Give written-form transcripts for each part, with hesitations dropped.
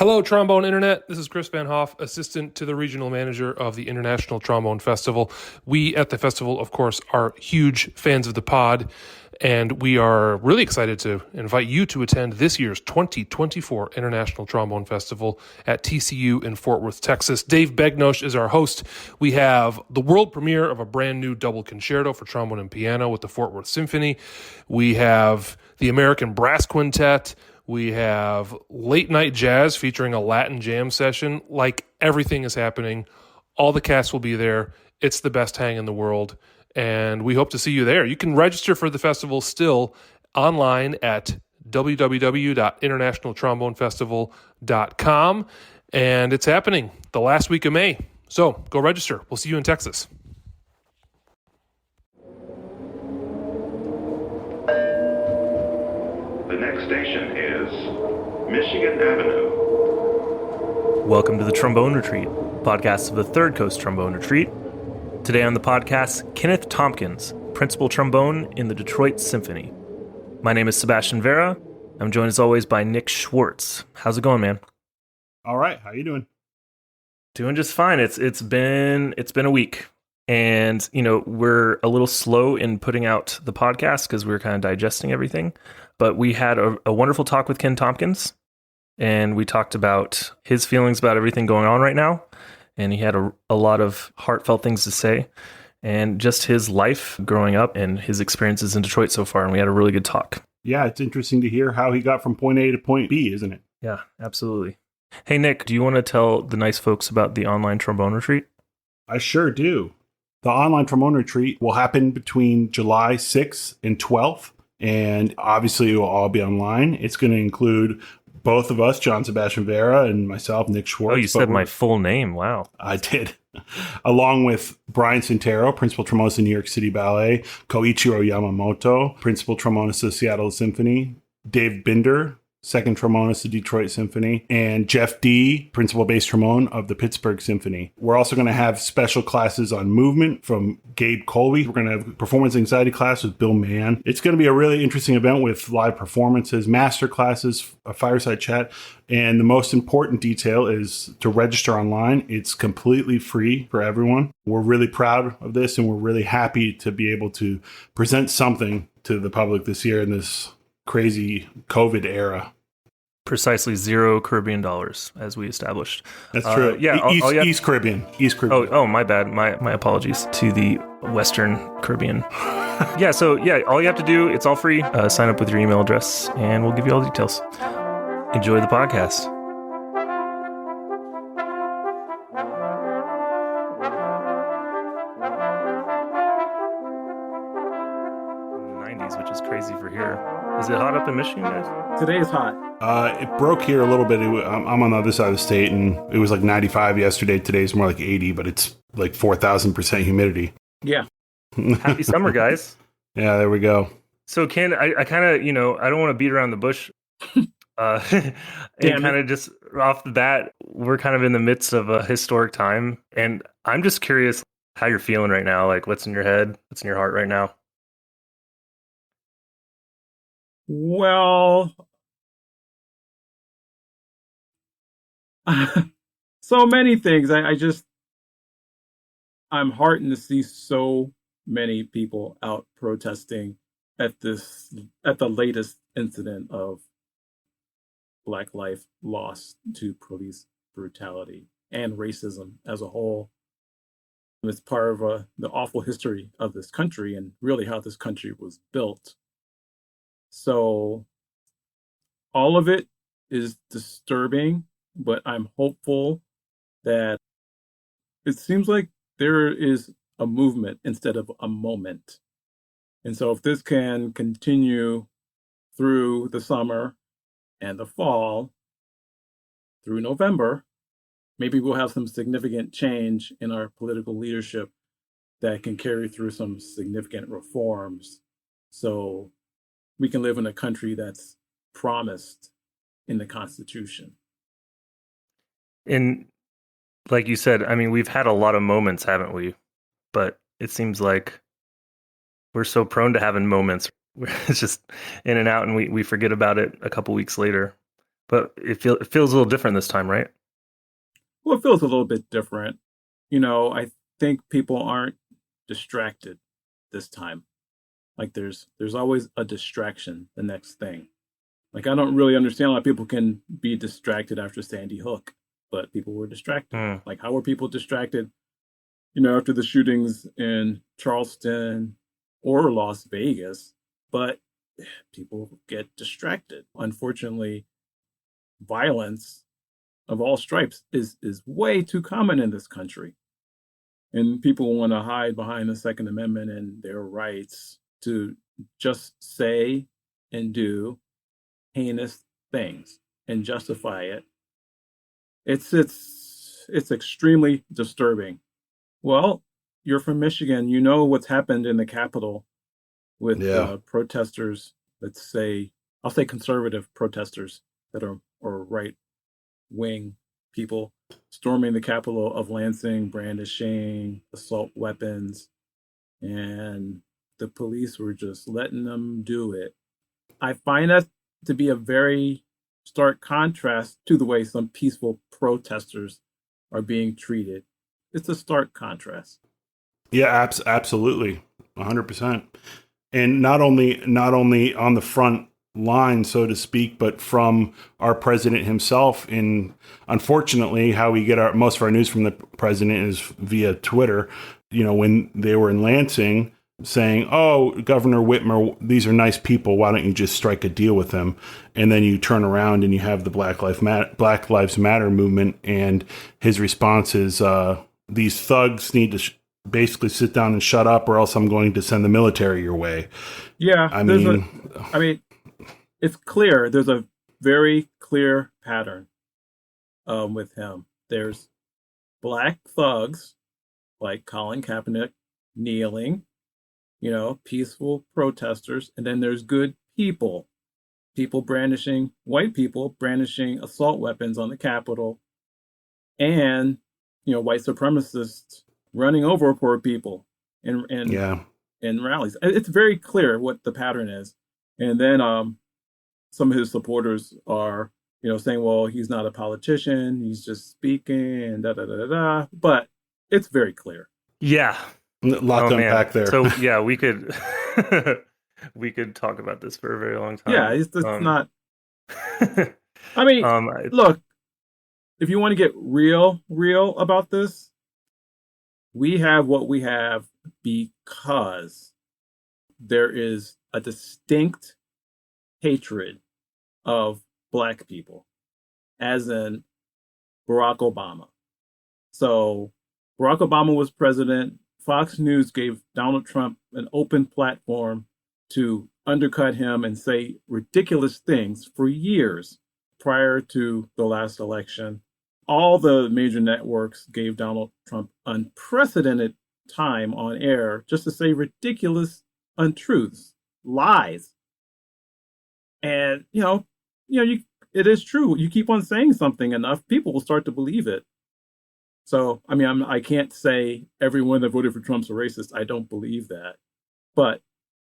Hello, Trombone Internet. This is Chris Van Hoff, assistant to the regional manager of the International Trombone Festival. We at the festival, of course, are huge fans of the pod, and we are really excited to invite you to attend this year's 2024 International Trombone Festival at TCU in Fort Worth, Texas. Dave Begnosh is our host. We have the world premiere of a brand new double concerto for trombone and piano with the Fort Worth Symphony. We have the American Brass Quintet. We have late night jazz featuring a Latin jam session. Like, everything is happening. All the cast will be there. It's the best hang in the world, and we hope to see you there. You can register for the festival still online at www.internationaltrombonefestival.com, and it's happening the last week of May. So go register. We'll see you in Texas. The next station is Michigan Avenue. Welcome to the Trombone Retreat, podcast of the Third Coast Trombone Retreat. Today on the podcast, Kenneth Thompkins, principal trombone in the Detroit Symphony. My name is Sebastian Vera. I'm joined as always by Nick Schwartz. How's it going, man? All right, how you doing? Doing just fine. It's been a week, and we're a little slow in putting out the podcast because we're kind of digesting everything. But we had a wonderful talk with Ken Thompkins, and we talked about his feelings about everything going on right now. And he had a lot of heartfelt things to say, and just his life growing up and his experiences in Detroit so far. And we had a really good talk. Yeah, it's interesting to hear how he got from point A to point B, isn't it? Yeah, absolutely. Hey, Nick, do you want to tell the nice folks about the online trombone retreat? I sure do. The online trombone retreat will happen between July 6th and 12th. And obviously, it will all be online. It's going to include both of us, John Sebastian Vera, and myself, Nick Schwartz. Oh, you said my full name. Wow. I did. Along with Brian Santero, principal trombonist of New York City Ballet, Koichiro Yamamoto, principal trombonist of Seattle Symphony, Dave Binder, second trombonist of Detroit Symphony, and Jeff D., principal bass trombone of the Pittsburgh Symphony. We're also going to have special classes on movement from Gabe Colby. We're going to have performance anxiety class with Bill Mann. It's going to be a really interesting event with live performances, master classes, a fireside chat, and the most important detail is to register online. It's completely free for everyone. We're really proud of this, and we're really happy to be able to present something to the public this year in this crazy COVID era. Precisely $0 Caribbean dollars, as we established. That's true. Yeah, East Caribbean. Oh, my bad. My apologies to the Western Caribbean. All you have to do, it's all free. Sign up with your email address, and we'll give you all the details. Enjoy the podcast. Which is crazy for here. Is it hot up in Michigan, guys? Today is hot. It broke here a little bit. I'm on the other side of the state, and it was like 95 yesterday. Today's more like 80, but it's like 4,000% humidity. Yeah. Happy summer, guys. Yeah, there we go. So, Ken, I kind of, I don't want to beat around the bush. And kind of just off the bat, we're kind of in the midst of a historic time. And I'm just curious how you're feeling right now. Like, what's in your head? What's in your heart right now? Well, so many things. I'm heartened to see so many people out protesting at the latest incident of Black life lost to police brutality and racism as a whole. It's part of the awful history of this country and really how this country was built. So all of it is disturbing, but I'm hopeful that it seems like there is a movement instead of a moment. And so if this can continue through the summer and the fall, through November, maybe we'll have some significant change in our political leadership that can carry through some significant reforms. So we can live in a country that's promised in the Constitution. And like you said, I mean, we've had a lot of moments, haven't we? But it seems like we're so prone to having moments. It's just in and out, and we forget about it a couple weeks later. But it feels a little different this time, right? Well, it feels a little bit different. I think people aren't distracted this time. Like there's always a distraction, the next thing. Like I don't really understand why people can be distracted after Sandy Hook, but people were distracted. Like how were people distracted, after the shootings in Charleston or Las Vegas? But people get distracted. Unfortunately, violence of all stripes is way too common in this country. And people want to hide behind the Second Amendment and their rights to just say and do heinous things and justify it. It's extremely disturbing. Well, you're from Michigan. You know what's happened in the Capitol with protesters. I'll say conservative protesters that are right wing people storming the Capitol of Lansing, brandishing assault weapons, and the police were just letting them do it. I find that to be a very stark contrast to the way some peaceful protesters are being treated. It's a stark contrast. Yeah, absolutely, 100%. And not only on the front line, so to speak, but from our president himself. And unfortunately, how we get most of our news from the president is via Twitter. When they were in Lansing saying, "Oh, Governor Whitmer, these are nice people. Why don't you just strike a deal with them?" And then you turn around and you have the Black Lives Matter movement, and his response is, "These thugs need to basically sit down and shut up, or else I'm going to send the military your way." Yeah, I mean, it's clear. There's a very clear pattern with him. There's black thugs like Colin Kaepernick kneeling, peaceful protesters, and then there's good people white people brandishing assault weapons on the Capitol, and white supremacists running over poor people in rallies. It's very clear what the pattern is. And then some of his supporters are, saying, well, he's not a politician, he's just speaking, and da da da da da. But it's very clear. Yeah. A lot to unpack there. So yeah, we could we could talk about this for a very long time. Yeah, it's not. I mean, look, if you want to get real about this, we have what we have because there is a distinct hatred of black people, as in Barack Obama. So Barack Obama was president. Fox News gave Donald Trump an open platform to undercut him and say ridiculous things for years prior to the last election. All the major networks gave Donald Trump unprecedented time on air just to say ridiculous untruths, lies. And, it is true. You keep on saying something enough, people will start to believe it. So, I mean, I can't say everyone that voted for Trump's a racist. I don't believe that. But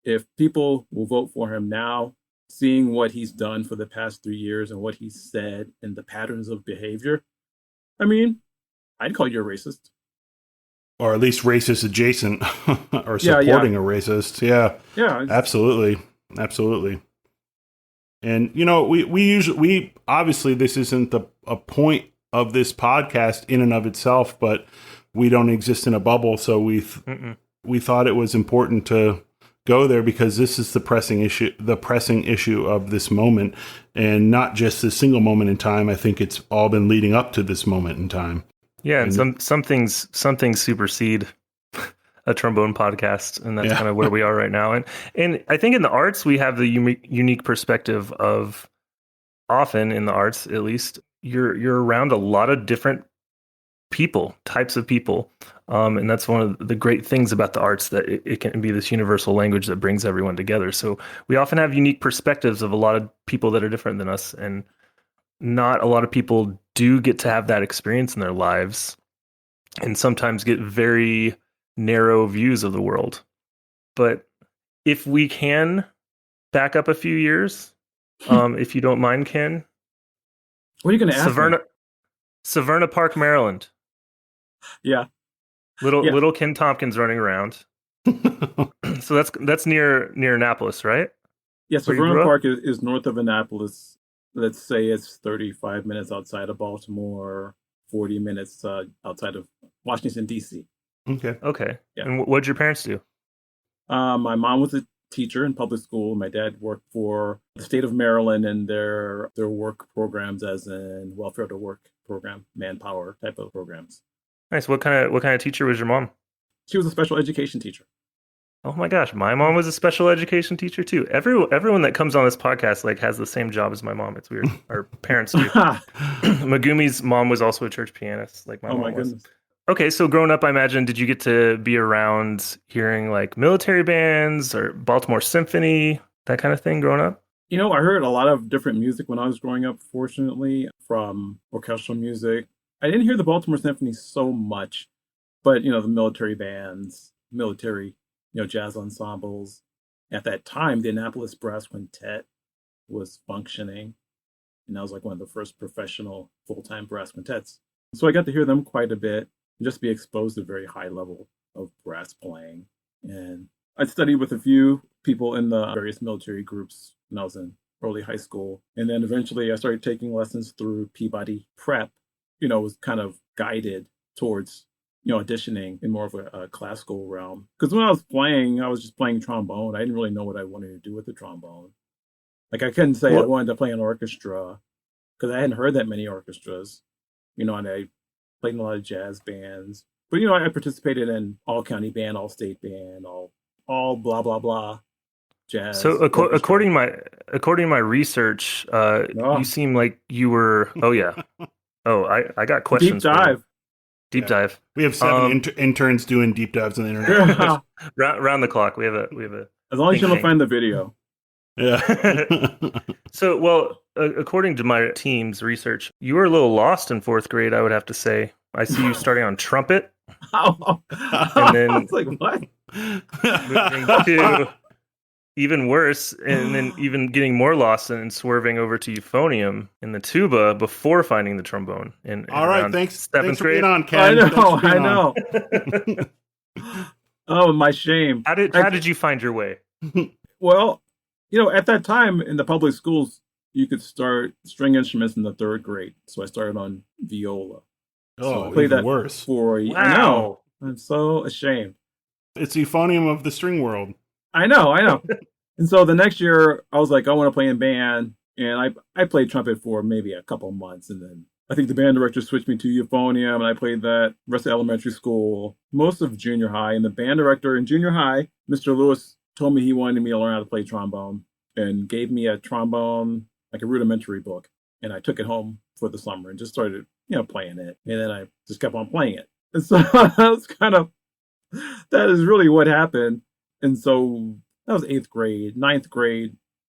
if people will vote for him now, seeing what he's done for the past 3 years and what he's said and the patterns of behavior, I mean, I'd call you a racist. Or at least racist adjacent or supporting a racist. Yeah. Yeah. Absolutely. And, we obviously this isn't a point of this podcast in and of itself, but we don't exist in a bubble. So we thought it was important to go there because this is the pressing issue of this moment, and not just a single moment in time. I think it's all been leading up to this moment in time. Yeah. And some things supersede a trombone podcast, and that's kind of where we are right now. And I think in the arts, we have the unique perspective of, often in the arts, at least, you're around a lot of different types of people. And that's one of the great things about the arts, that it can be this universal language that brings everyone together. So we often have unique perspectives of a lot of people that are different than us. And not a lot of people do get to have that experience in their lives, and sometimes get very narrow views of the world. But if we can back up a few years, if you don't mind, Ken, What are you going to ask me? Severna Park, Maryland. Yeah. Yeah. Little Ken Thompkins running around. So that's near Annapolis, right? Yeah, so Where you grew Vernon up? Park is north of Annapolis. Let's say it's 35 minutes outside of Baltimore, 40 minutes outside of Washington, D.C. Okay. Okay. Yeah. And what'd your parents do? My mom was a teacher in public school. My dad worked for the state of Maryland and their work programs, as in welfare to work program, manpower type of programs. Nice. What kind of teacher was your mom? She was a special education teacher. Oh my gosh, my mom was a special education teacher too. Everyone that comes on this podcast like has the same job as my mom. It's weird. Our parents do. Megumi's mom was also a church pianist, like my Oh mom my was. goodness. Okay, so growing up, I imagine, did you get to be around hearing like military bands or Baltimore Symphony, that kind of thing growing up? You know, I heard a lot of different music when I was growing up, fortunately, from orchestral music. I didn't hear the Baltimore Symphony so much, but, the military bands, military, jazz ensembles. At that time, the Annapolis Brass Quintet was functioning, and that was like one of the first professional full-time brass quintets. So I got to hear them quite a bit and just be exposed to a very high level of brass playing. And I studied with a few people in the various military groups when I was in early high school. And then eventually I started taking lessons through Peabody Prep, was kind of guided towards, auditioning in more of a classical realm. Because when I was playing, I was just playing trombone. I didn't really know what I wanted to do with the trombone. Like I couldn't say I wanted to play an orchestra because I hadn't heard that many orchestras, and I played in a lot of jazz bands. But, I participated in all county band, all state band, all blah, blah, blah jazz. So according to my research, you seem like you were, oh yeah. Oh, I got questions. Deep dive. Deep dive. We have 7 interns doing deep dives on the internet. Round the clock. We have a As long as you don't find the video. Yeah. So, well, according to my team's research, you were a little lost in 4th grade, I would have to say. I see you starting on trumpet. And then I was like, what? Moving to even worse, and then even getting more lost and swerving over to euphonium in the tuba before finding the trombone. All right, thanks. 7th Thanks for grade. being on, Ken. I know. Oh, my shame. How did you find your way? Well, at that time in the public schools, you could start string instruments in the 3rd grade. So I started on viola. Oh, I played even that worse. Wow. I know. I'm so ashamed. It's the euphonium of the string world. I know. And so the next year, I was like, I want to play in band. And I played trumpet for maybe a couple months. And then I think the band director switched me to euphonium. And I played that rest of elementary school, most of junior high. And the band director in junior high, Mr. Lewis, told me he wanted me to learn how to play trombone and gave me a trombone, like a rudimentary book. And I took it home for the summer and just started, playing it. And then I just kept on playing it. And so that is really what happened. And so that was 8th grade. 9th grade,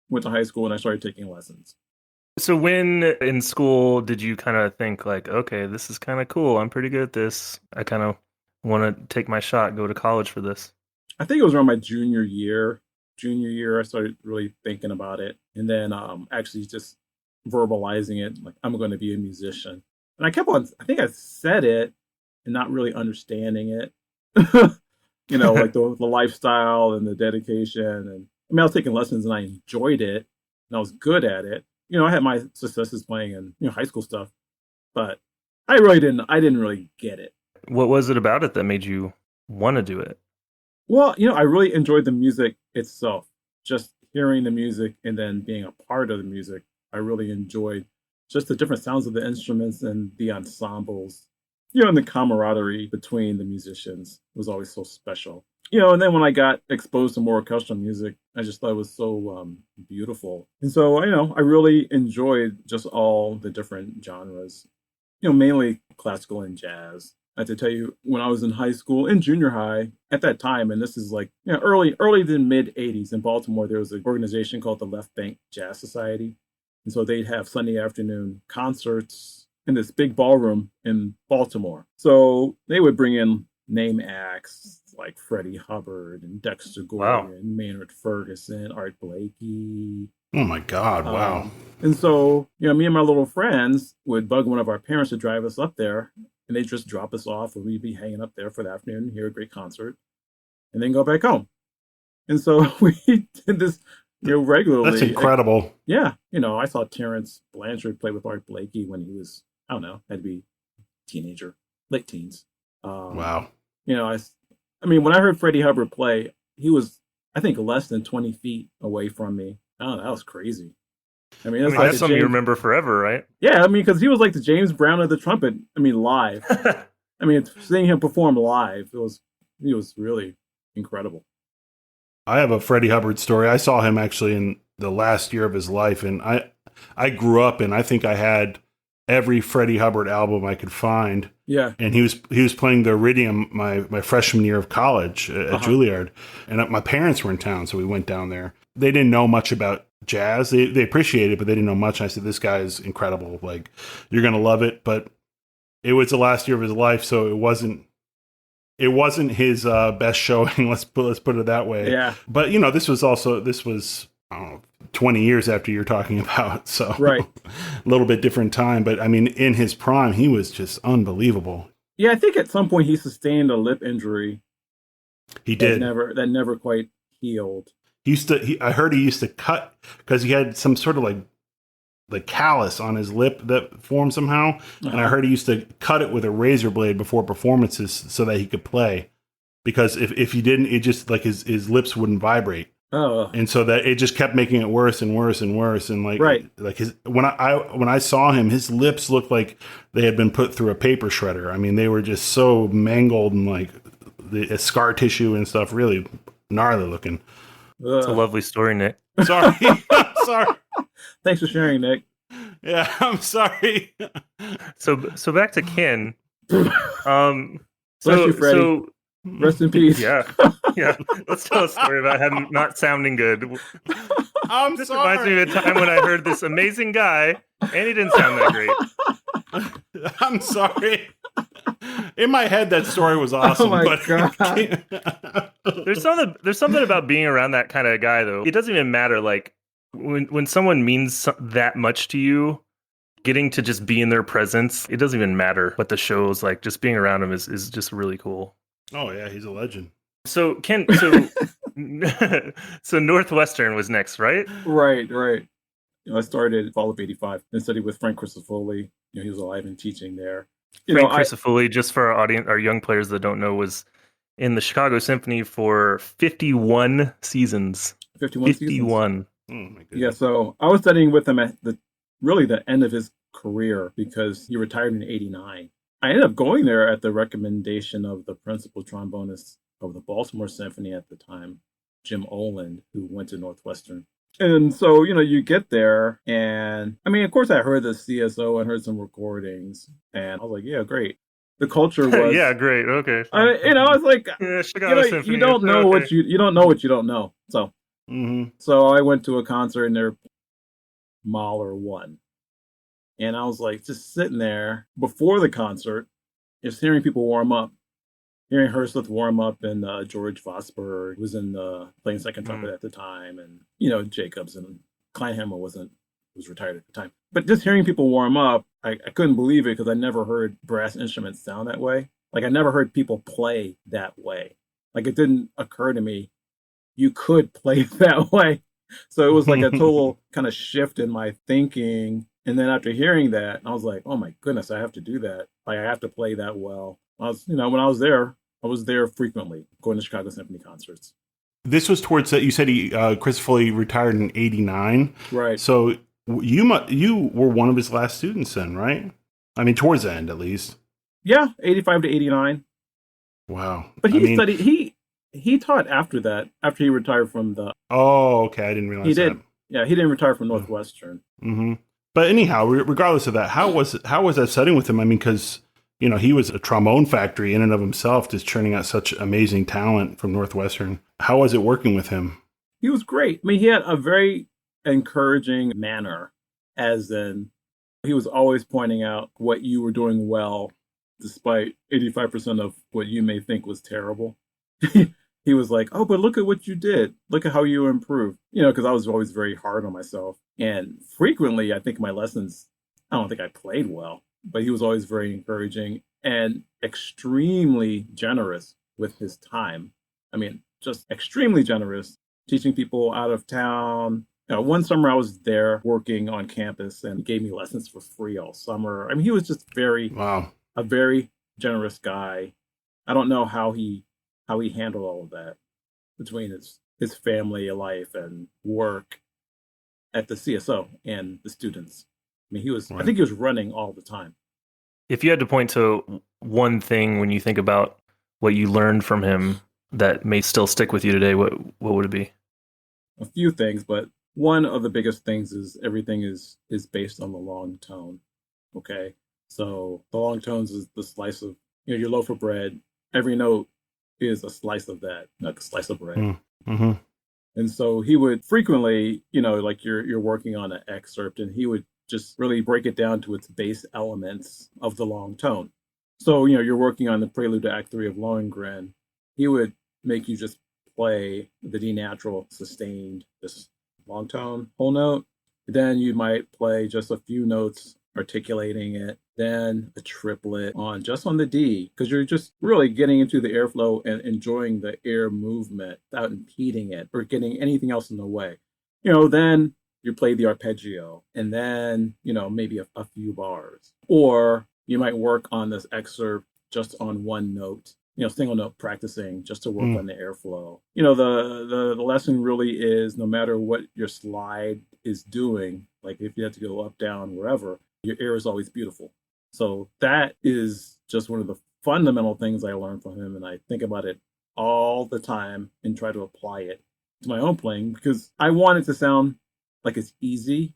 went to high school and I started taking lessons. So when in school did you kind of think like, okay, this is kind of cool. I'm pretty good at this. I kind of want to take my shot, go to college for this. I think it was around my junior year. I started really thinking about it. And then actually just verbalizing it, like, I'm going to be a musician. And I think I said it and not really understanding it. Like the lifestyle and the dedication. And I mean, I was taking lessons and I enjoyed it and I was good at it. I had my successes playing in high school stuff, but I didn't really get it. What was it about it that made you want to do it? Well, I really enjoyed the music itself, just hearing the music and then being a part of the music. I really enjoyed just the different sounds of the instruments and the ensembles, and the camaraderie between the musicians was always so special. And then when I got exposed to more orchestral music, I just thought it was so beautiful. And so, I really enjoyed just all the different genres, mainly classical and jazz. I have to tell you, when I was in high school, in junior high, at that time, and this is like early to mid 80s in Baltimore, there was an organization called the Left Bank Jazz Society. And so they'd have Sunday afternoon concerts in this big ballroom in Baltimore. So they would bring in name acts like Freddie Hubbard and Dexter Gordon, Maynard Ferguson, Art Blakey, Oh my God! Wow. And so, me and my little friends would bug one of our parents to drive us up there, and they'd just drop us off, and we'd be hanging up there for the afternoon, hear a great concert, and then go back home. And so we did this, regularly. That's incredible. Yeah. I saw Terrence Blanchard play with Art Blakey when he was, I don't know, had to be teenager, late teens. Wow. When I heard Freddie Hubbard play, he was, I think, less than 20 feet away from me. Oh, that was crazy. That's something you remember forever, right? Yeah, because he was like the James Brown of the trumpet. Live. Seeing him perform live, he was really incredible. I have a Freddie Hubbard story. I saw him actually in the last year of his life, and I grew up, and I think I had every Freddie Hubbard album I could find. Yeah, and he was playing the Iridium my freshman year of college at Juilliard, and my parents were in town, so we went down there. They didn't know much about jazz. They appreciated it, but they didn't know much. I said, "This guy is incredible. Like, you're gonna love it." But it was the last year of his life, so it wasn't his best showing. Let's put it that way. Yeah. But this was I don't know, 20 years after you're talking about, so right. A little bit different time. But in his prime, he was just unbelievable. Yeah, I think at some point he sustained a lip injury. He did. That never quite healed. I heard he used to cut because he had some sort of like callus on his lip that formed somehow. And I heard he used to cut it with a razor blade before performances so that he could play. Because if he didn't, it just like his lips wouldn't vibrate. Oh. And so that it just kept making it worse and worse and worse. And right. When I saw him, his lips looked like they had been put through a paper shredder. They were just so mangled and like the scar tissue and stuff, really gnarly looking. It's a lovely story, Nick. Sorry. Sorry. Thanks for sharing, Nick. Yeah, I'm sorry. So back to Ken. Bless you, Freddie. Rest in peace. Yeah. Let's tell a story about him not sounding good. This reminds me of a time when I heard this amazing guy, and he didn't sound that great. I'm sorry. In my head, that story was awesome. Oh my God. There's something about being around that kind of guy, though. It doesn't even matter. Like when someone means that much to you, getting to just be in their presence, it doesn't even matter what the show's like. Just being around him is just really cool. Oh yeah, he's a legend. So Ken, so Northwestern was next, right? Right. I started in fall of '85 and studied with Frank Crisafulli. He was alive and teaching there. Frank Crisafulli, just for our audience, our young players that don't know, was in the Chicago Symphony for 51 seasons. 51 seasons. Oh my goodness. Yeah, so I was studying with him at the end of his career because he retired in '89. I ended up going there at the recommendation of the principal trombonist of the Baltimore Symphony at the time, Jim Oland, who went to Northwestern. And so, you get there and, of course I heard the CSO and heard some recordings and I was like, yeah, great. The culture was... yeah, great. Okay. I was like, Chicago Symphony, you don't know what you don't know what you don't know. So, So I went to a concert and their Mahler won. And I was like, just sitting there before the concert, just hearing people warm up, hearing Herseth warm up, and George Vosper was playing second trumpet at the time, and Jacobs and Kleinhammer was retired at the time. But just hearing people warm up, I couldn't believe it because I never heard brass instruments sound that way. Like I never heard people play that way. Like it didn't occur to me you could play that way. So it was like a total kind of shift in my thinking. And then after hearing that, I was like, oh my goodness, I have to do that. Like I have to play that well. When I was there frequently going to Chicago Symphony concerts. This was towards that. You said Crisafulli retired in '89. Right. So you were one of his last students then, right? Towards the end at least. Yeah, '85 to '89. Wow. But studied, he taught after that, after he retired from the... Oh, okay. I didn't realize he did. that. Yeah, he didn't retire from Northwestern. Mm-hmm. But anyhow, regardless of that, how was that setting with him? Because, he was a trombone factory in and of himself, just churning out such amazing talent from Northwestern. How was it working with him? He was great. He had a very encouraging manner, as in he was always pointing out what you were doing well, despite 85% of what you may think was terrible. he was like, "Oh, but look at what you did. Look at how you improved." Because I was always very hard on myself. And frequently, I think my lessons, I don't think I played well, but he was always very encouraging and extremely generous with his time. I mean, just extremely generous, teaching people out of town. One summer I was there working on campus and he gave me lessons for free all summer. I mean, he was just Wow. a very generous guy. I don't know how he handled all of that between his family life and work at the CSO and the students. I mean, I think he was running all the time. If you had to point to one thing when you think about what you learned from him that may still stick with you today, what would it be? A few things, but one of the biggest things is everything is based on the long tone. Okay. So the long tones is the slice of, your loaf of bread. Every note is a slice of that, like a slice of bread. Mm-hmm. And so he would frequently, like you're working on an excerpt and he would just really break it down to its base elements of the long tone. So, you're working on the prelude to Act 3 of Lohengrin. He would make you just play the D natural sustained, just long tone, whole note. Then you might play just a few notes articulating it, then a triplet on the D, because you're just really getting into the airflow and enjoying the air movement without impeding it or getting anything else in the way. Then you play the arpeggio and then, maybe a few bars. Or you might work on this excerpt just on one note, single note practicing just to work on the airflow. The lesson really is no matter what your slide is doing, like if you have to go up, down, wherever, your air is always beautiful. So that is just one of the fundamental things I learned from him. And I think about it all the time and try to apply it to my own playing because I want it to sound like it's easy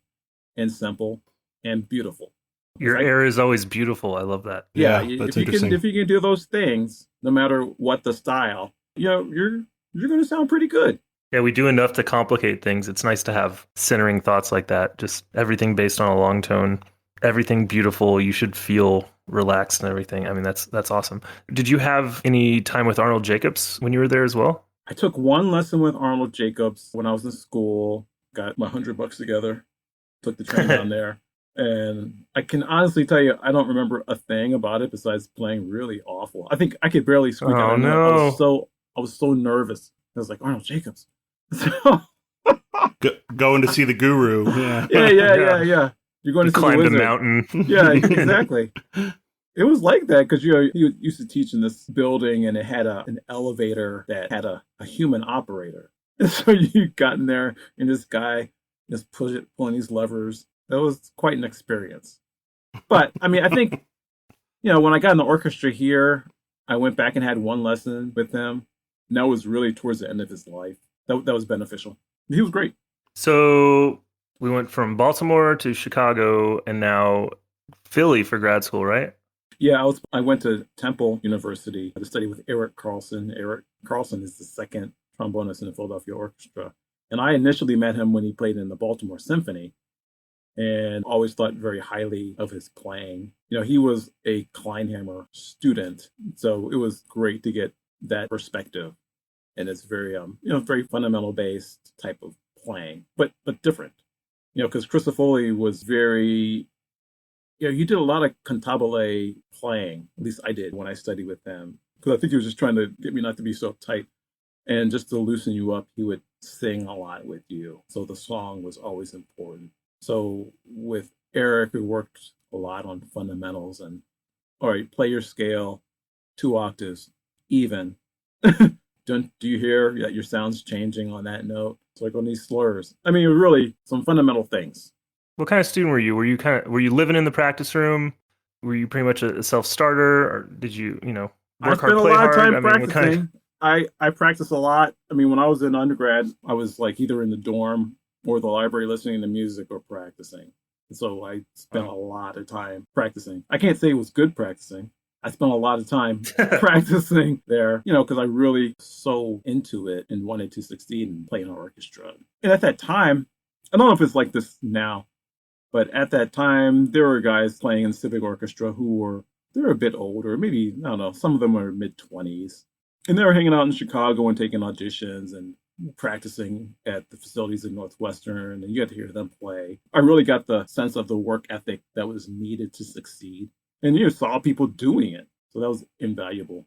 and simple and beautiful. Your air is always beautiful. I love that. Yeah, if you can do those things, no matter what the style, you're going to sound pretty good. Yeah, we do enough to complicate things. It's nice to have centering thoughts like that. Just everything based on a long tone, everything beautiful. You should feel relaxed and everything. I mean, that's awesome. Did you have any time with Arnold Jacobs when you were there as well? I took one lesson with Arnold Jacobs when I was in school. Got my $100 together, took the train down there. And I can honestly tell you, I don't remember a thing about it besides playing really awful. I think I could barely squeak out. No. I was so nervous. I was like, Arnold Jacobs. So, going to see the guru. Yeah. Yeah. You're going to see climb the the mountain. Yeah, exactly. It was like that because he used to teach in this building and it had an elevator that had a human operator. And so you got in there and this guy just pulling these levers. That was quite an experience. But I mean, I think, when I got in the orchestra here, I went back and had one lesson with him. And that was really towards the end of his life. That was beneficial. He was great. So we went from Baltimore to Chicago and now Philly for grad school, right? Yeah, I went to Temple University to study with Eric Carlson. Eric Carlson is the second trombonist in the Philadelphia Orchestra. And I initially met him when he played in the Baltimore Symphony and always thought very highly of his playing. He was a Kleinhammer student, so it was great to get that perspective. And it's very, very fundamental based type of playing, but different. Because Christofoli was very, you did a lot of cantabile playing. At least I did when I studied with him. Because I think he was just trying to get me not to be so tight. And just to loosen you up, he would sing a lot with you. So the song was always important. So with Eric, we worked a lot on fundamentals and, all right, play your scale, 2 octaves, even. Do you hear that your sound's changing on that note? It's like on these slurs. I mean, really some fundamental things. What kind of student were you? Were you living in the practice room? Were you pretty much a self-starter, or did you, work hard, play hard? I spent a lot of time practicing. I practiced a lot. I mean, when I was in undergrad, I was like either in the dorm or the library listening to music or practicing. And so I spent a lot of time practicing. I can't say it was good practicing. I spent a lot of time practicing there, because I really so into it and wanted to succeed and play in an orchestra. And at that time, I don't know if it's like this now, but at that time, there were guys playing in civic orchestra who were a bit older, maybe, I don't know, some of them were mid-20s. And they were hanging out in Chicago and taking auditions and practicing at the facilities in Northwestern, and you got to hear them play. I really got the sense of the work ethic that was needed to succeed. And you saw people doing it. So that was invaluable.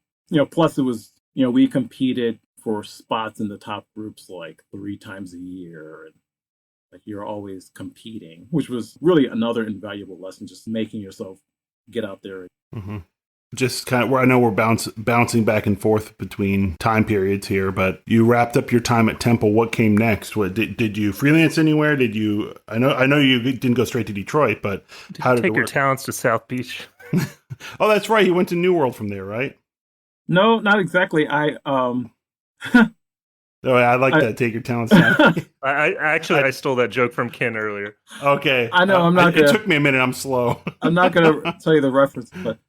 Plus it was, we competed for spots in the top groups like 3 times a year. And like you're always competing, which was really another invaluable lesson, just making yourself get out there. Mm-hmm. Just kind of, I know we're bouncing back and forth between time periods here, but you wrapped up your time at Temple. What came next? What did you freelance anywhere? Did you? I know you didn't go straight to Detroit, but how did take it your work? talents to South Beach? Oh, that's right. You went to New World from there, right? No, not exactly. Oh, I like that. Take your talents. I stole that joke from Ken earlier. Okay, I know. It took me a minute. I'm slow. I'm not gonna tell you the reference, but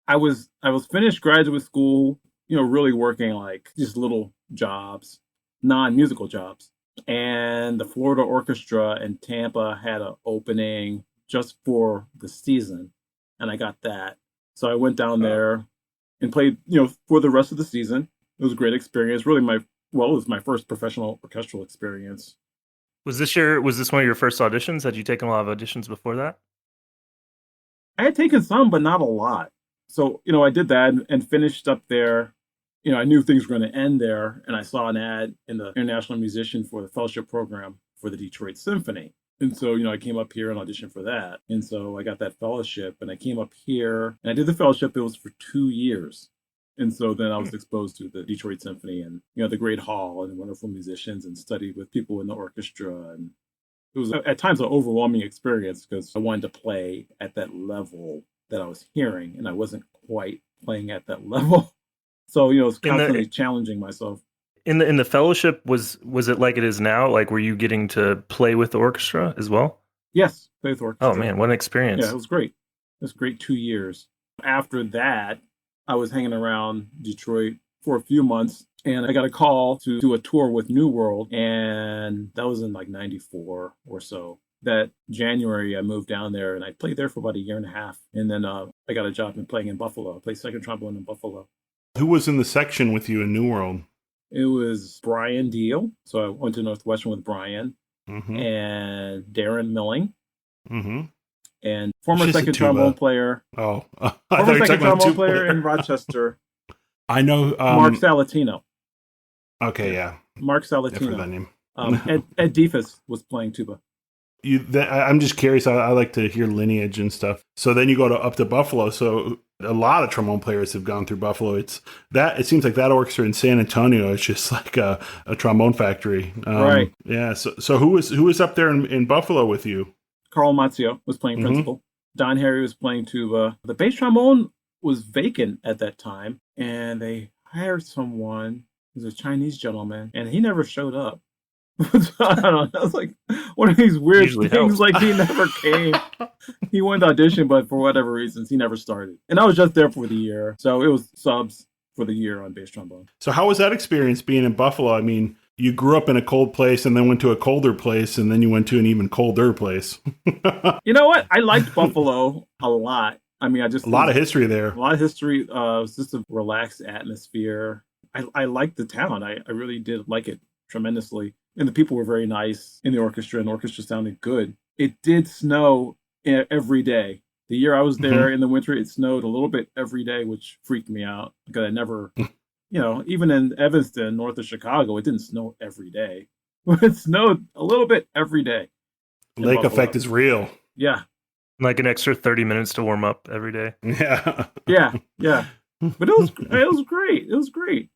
I was finished graduate school. Really working like just little jobs, non-musical jobs, and the Florida Orchestra in Tampa had an opening just for the season, and I got that. So I went down there and played, for the rest of the season. It was a great experience. Really, it was my first professional orchestral experience. Was this one of your first auditions? Had you taken a lot of auditions before that? I had taken some, but not a lot. So, I did that and finished up there. I knew things were going to end there, and I saw an ad in the International Musician for the Fellowship Program for the Detroit Symphony. And so, I came up here and auditioned for that. And so I got that fellowship, and I came up here, and I did the fellowship. It was for 2 years. And so then I was exposed to the Detroit Symphony and, the great hall and wonderful musicians, and studied with people in the orchestra. And it was at times an overwhelming experience because I wanted to play at that level that I was hearing, and I wasn't quite playing at that level. So, it was constantly challenging myself. In the fellowship, was it like it is now? Like, were you getting to play with the orchestra as well? Yes, play with the orchestra. Oh man, what an experience! Yeah, it was great. It was great 2 years. After that, I was hanging around Detroit for a few months, and I got a call to do a tour with New World, and that was in like 94 or so. That January, I moved down there, and I played there for about a year and a half. And then I got a job playing in Buffalo. I played second trombone in Buffalo. Who was in the section with you in New World? It was Brian Deal. So I went to Northwestern with Brian and Darren Milling. Mm-hmm. And former second trombone player. Oh, former second trombone player in Rochester. I know Mark Salatino. Okay, yeah. Mark Salatino. That name. Ed Defus was playing tuba. I'm just curious. I like to hear lineage and stuff. So then you go up to Buffalo. So a lot of trombone players have gone through Buffalo. It seems like that orchestra in San Antonio is just like a trombone factory. Right. Yeah. So who was up there in Buffalo with you? Carl Mazzio was playing principal. Don Harry was playing tuba. The bass trombone was vacant at that time, and they hired someone who's a Chinese gentleman, and he never showed up. I don't know. That was like one of these weird things. Helps. Like he never came. He went to audition, but for whatever reasons, he never started. And I was just there for the year, so it was subs for the year on bass trombone. So how was that experience being in Buffalo? I mean, you grew up in a cold place and then went to a colder place and then you went to an even colder place. You know what? I liked Buffalo a lot. I mean, a lot of history there. A lot of history. It was just a relaxed atmosphere. I liked the town. I really did like it tremendously. And the people were very nice in the orchestra, and the orchestra sounded good. It did snow every day. The year I was there in the winter, it snowed a little bit every day, which freaked me out because I never, even in Evanston, north of Chicago, it didn't snow every day. It snowed a little bit every day. Lake effect is real. Yeah. Like an extra 30 minutes to warm up every day. Yeah. Yeah. But it was great. It was great.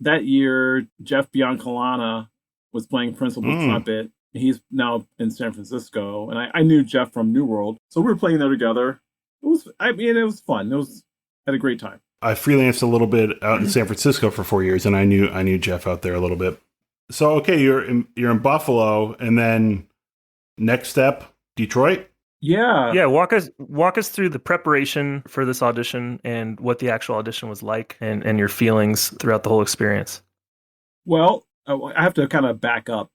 That year, Jeff Biancalana was playing principal trumpet. He's now in San Francisco, and I knew Jeff from New World, so we were playing there together. It was fun. Had a great time. I freelanced a little bit out in San Francisco for 4 years, and I knew Jeff out there a little bit. So okay, you're in Buffalo, and then next step, Detroit. Yeah. Walk us through the preparation for this audition and what the actual audition was like, and your feelings throughout the whole experience. Well, I have to kind of back up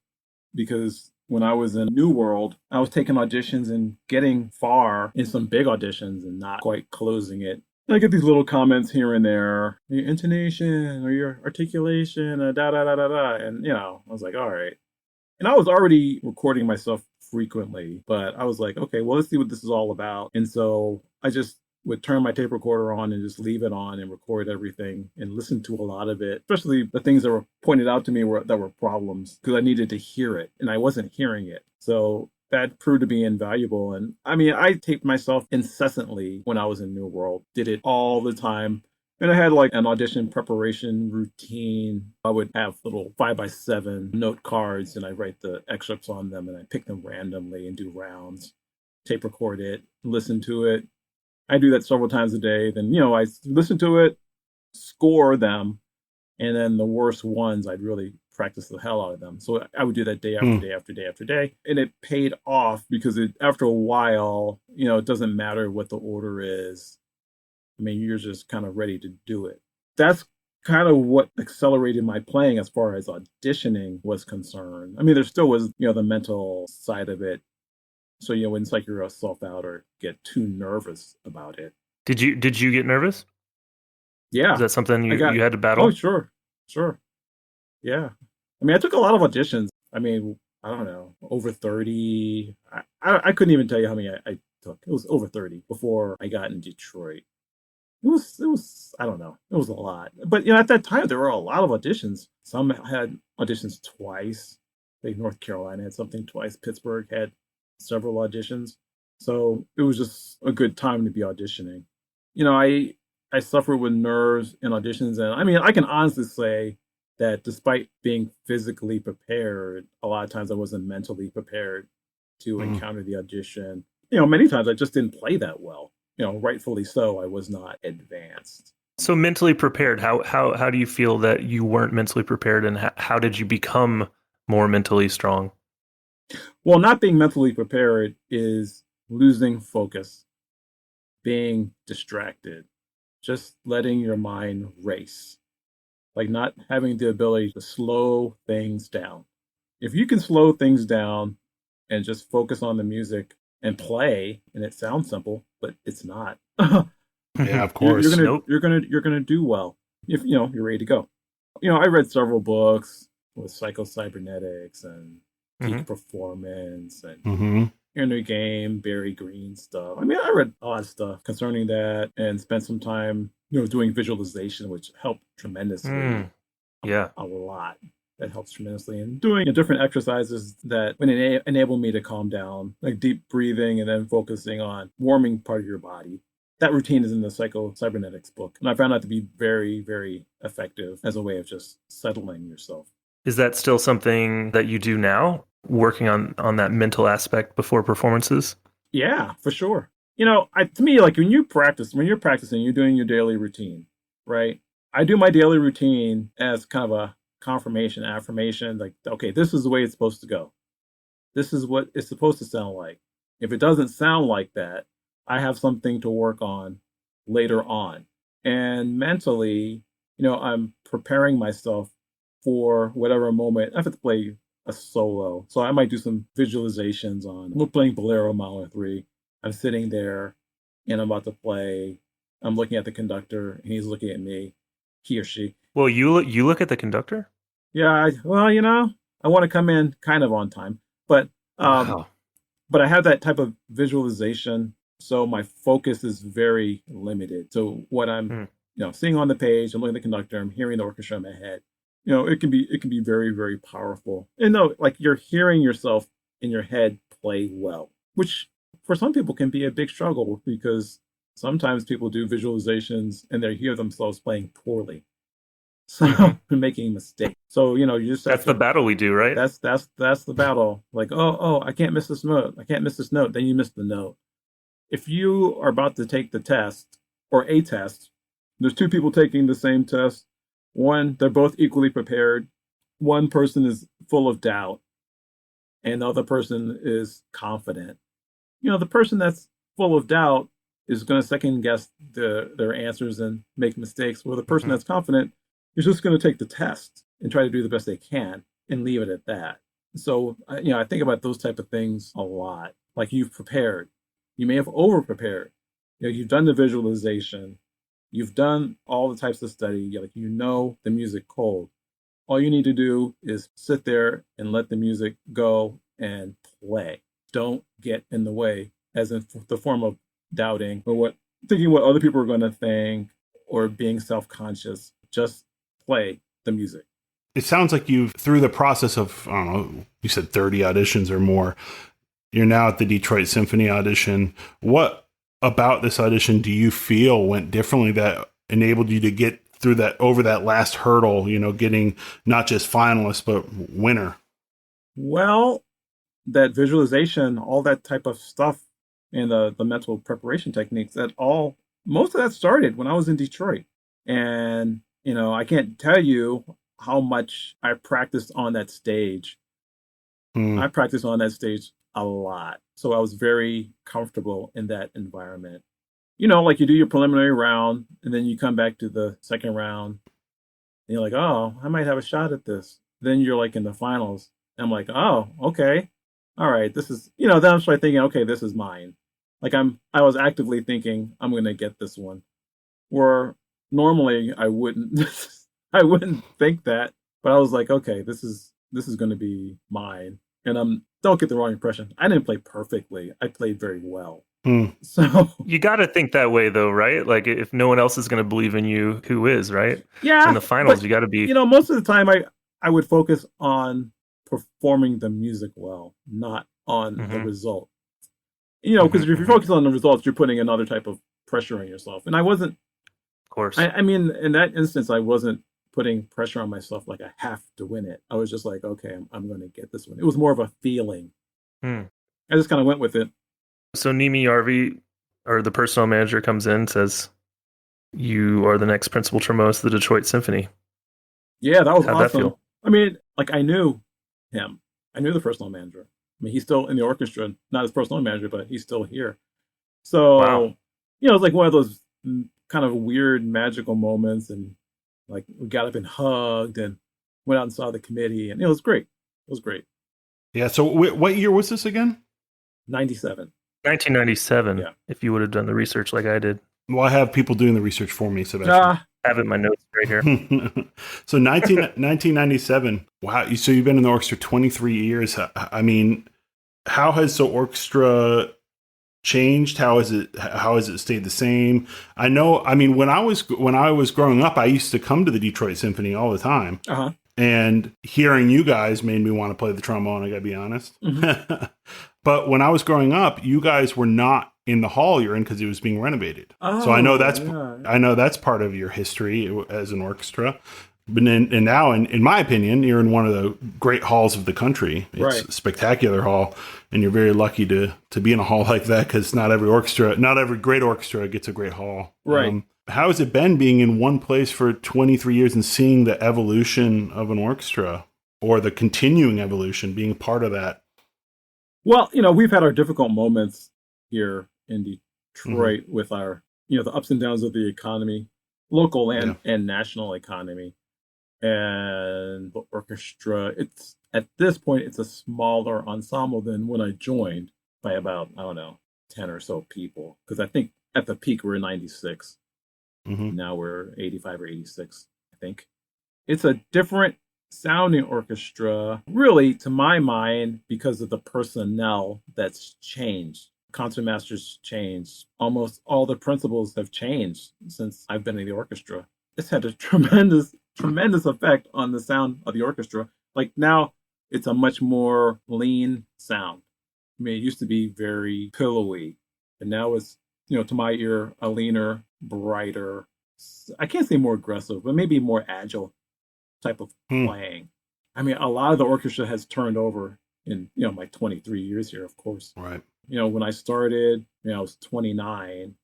because when I was in New World, I was taking auditions and getting far in some big auditions and not quite closing it. I get these little comments here and there, your intonation or your articulation, da da da da da, and I was like, all right. And I was already recording myself frequently, but I was like, okay, well, let's see what this is all about. And so I just would turn my tape recorder on and just leave it on and record everything and listen to a lot of it, especially the things that were pointed out to me that were problems, because I needed to hear it and I wasn't hearing it. So that proved to be invaluable. And I mean, I taped myself incessantly when I was in New World, did it all the time. And I had like an audition preparation routine. I would have little 5x7 note cards and I write the excerpts on them and I pick them randomly and do rounds, tape record it, listen to it. I do that several times a day. Then, I listen to it, score them, and then the worst ones, I'd really practice the hell out of them. So I would do that day after day after day after day. And it paid off because after a while, it doesn't matter what the order is. I mean, you're just kind of ready to do it. That's kind of what accelerated my playing as far as auditioning was concerned. I mean, there still was, the mental side of it. So, when psych yourself out or get too nervous about it. Did you get nervous? Yeah. Is that something you had to battle? Oh, sure. Yeah. I mean, I took a lot of auditions. I mean, I don't know, over 30. I couldn't even tell you how many I took. It was over 30 before I got in Detroit. It was, I don't know. It was a lot. But, at that time, there were a lot of auditions. Some had auditions twice. Like North Carolina had something twice. Pittsburgh had several auditions. So it was just a good time to be auditioning. I suffered with nerves in auditions. And I mean, I can honestly say that despite being physically prepared, a lot of times I wasn't mentally prepared to encounter the audition. Many times I just didn't play that well. Rightfully so, I was not advanced. So mentally prepared, how do you feel that you weren't mentally prepared, and how did you become more mentally strong? Well, not being mentally prepared is losing focus, being distracted, just letting your mind race, like not having the ability to slow things down. If you can slow things down and just focus on the music and play, and it sounds simple, but it's not. Yeah, of course. You're gonna do well if you're ready to go. I read several books with psycho-cybernetics and peak performance and inner game, Barry Green stuff. I mean, I read a lot of stuff concerning that and spent some time, doing visualization, which helped tremendously. Yeah, a lot. That helps tremendously. And doing different exercises that enable me to calm down, like deep breathing and then focusing on warming part of your body. That routine is in the Psycho-Cybernetics book. And I found that to be very, very effective as a way of just settling yourself. Is that still something that you do now, working on that mental aspect before performances? Yeah, for sure. To me, like when you're practicing, you're doing your daily routine, right? I do my daily routine as kind of a confirmation, affirmation, like, okay, this is the way it's supposed to go. This is what it's supposed to sound like. If it doesn't sound like that, I have something to work on later on. And mentally, I'm preparing myself for whatever moment. I have to play a solo. So I might do some visualizations I'm playing Bolero Mahler 3. I'm sitting there and I'm about to play. I'm looking at the conductor and he's looking at me, he or she. Well, you look at the conductor? Yeah, I want to come in kind of on time, but Wow. but I have that type of visualization, so my focus is very limited. So what I'm seeing on the page, I'm looking at the conductor, I'm hearing the orchestra in my head. It can be very, very powerful. And like you're hearing yourself in your head play well, which for some people can be a big struggle because sometimes people do visualizations and they hear themselves playing poorly. So making mistakes. So you just that's the battle we do, right? That's the battle. Like, oh, I can't miss this note. I can't miss this note. Then you miss the note. If you are about to take the test or a test, there's two people taking the same test. One, they're both equally prepared. One person is full of doubt, and the other person is confident. The person that's full of doubt is going to second guess their answers and make mistakes. Well, the person that's confident is just going to take the test and try to do the best they can and leave it at that. So, I think about those type of things a lot. Like you've prepared. You may have over-prepared. You've done the visualization. You've done all the types of study. Like, you know the music cold. All you need to do is sit there and let the music go and play. Don't get in the way, as in the form of doubting or thinking what other people are going to think or being self-conscious. Just play the music. It sounds like you've, through the process of, I don't know, you said 30 auditions or more, you're now at the Detroit Symphony audition. What about this audition do you feel went differently that enabled you to get through that, over that last hurdle, getting not just finalist, but winner? Well, that visualization, all that type of stuff, and the mental preparation techniques, most of that started when I was in Detroit. And, I can't tell you how much I practiced on that stage. I practiced on that stage a lot. So I was very comfortable in that environment. Like, you do your preliminary round and then you come back to the second round and you're like, oh, I might have a shot at this. Then you're like in the finals. And I'm like, oh, okay. All right. This is, then I'm starting thinking, okay, this is mine. Like, I was actively thinking I'm going to get this one. Where normally I wouldn't, I wouldn't think that, but I was like, okay, this is going to be mine. And don't get the wrong impression. I didn't play perfectly. I played very well. So you got to think that way, though, right? Like, if no one else is going to believe in you, who is, right? Yeah. In the finals, you got to be. Most of the time, I would focus on performing the music well, not on the result. Because if you focus on the results, you're putting another type of pressure on yourself. And I wasn't. Of course. I mean, in that instance, I wasn't putting pressure on myself like I have to win it. I was just like, okay, I'm going to get this one. It was more of a feeling. I just kind of went with it. So Nimi Yarvi, or the personnel manager, comes in and says, you are the next principal trombonist of the Detroit Symphony. Yeah, that was How'd awesome. that feel? I mean, like, I knew him. I knew the personnel manager. I mean, he's still in the orchestra, not as personnel manager, but he's still here. So, Wow. It was like one of those kind of weird, magical moments. And like, we got up and hugged and went out and saw the committee. And it was great. It was great. Yeah. So what year was this again? 97. 1997, Yeah. if you would have done the research like I did. Well, I have people doing the research for me, Sebastian. I have it in my notes right here. So 1997. Wow. So you've been in the orchestra 23 years. I mean, how has the orchestra changed? How has it stayed the same? I know. I mean, when I was growing up, I used to come to the Detroit Symphony all the time. And hearing you guys made me want to play the trombone, I gotta be honest. But when I was growing up, you guys were not in the hall you're in because it was being renovated. So I know that's part of your history as an orchestra. But now, in my opinion, you're in one of the great halls of the country. It's a spectacular hall, and you're very lucky to be in a hall like that, because not every great orchestra gets a great hall. Right. How has it been being in one place for 23 years and seeing the evolution of an orchestra, or the continuing evolution, being part of that? Well, we've had our difficult moments here in Detroit with our, the ups and downs of the economy, local and national economy. And the orchestra, at this point, it's a smaller ensemble than when I joined, by about, I don't know, 10 or so people. Because I think at the peak, we were 96. Now we're 85 or 86, I think. It's a different sounding orchestra, really, to my mind, because of the personnel that's changed. Concertmasters changed. Almost all the principals have changed since I've been in the orchestra. It's had a tremendous effect on the sound of the orchestra. Like, now it's a much more lean sound. I mean, it used to be very pillowy, and now it's, to my ear, a leaner, brighter, I can't say more aggressive, but maybe more agile type of playing. I mean, a lot of the orchestra has turned over in, my 23 years here, of course. Right. When I started, I was 29.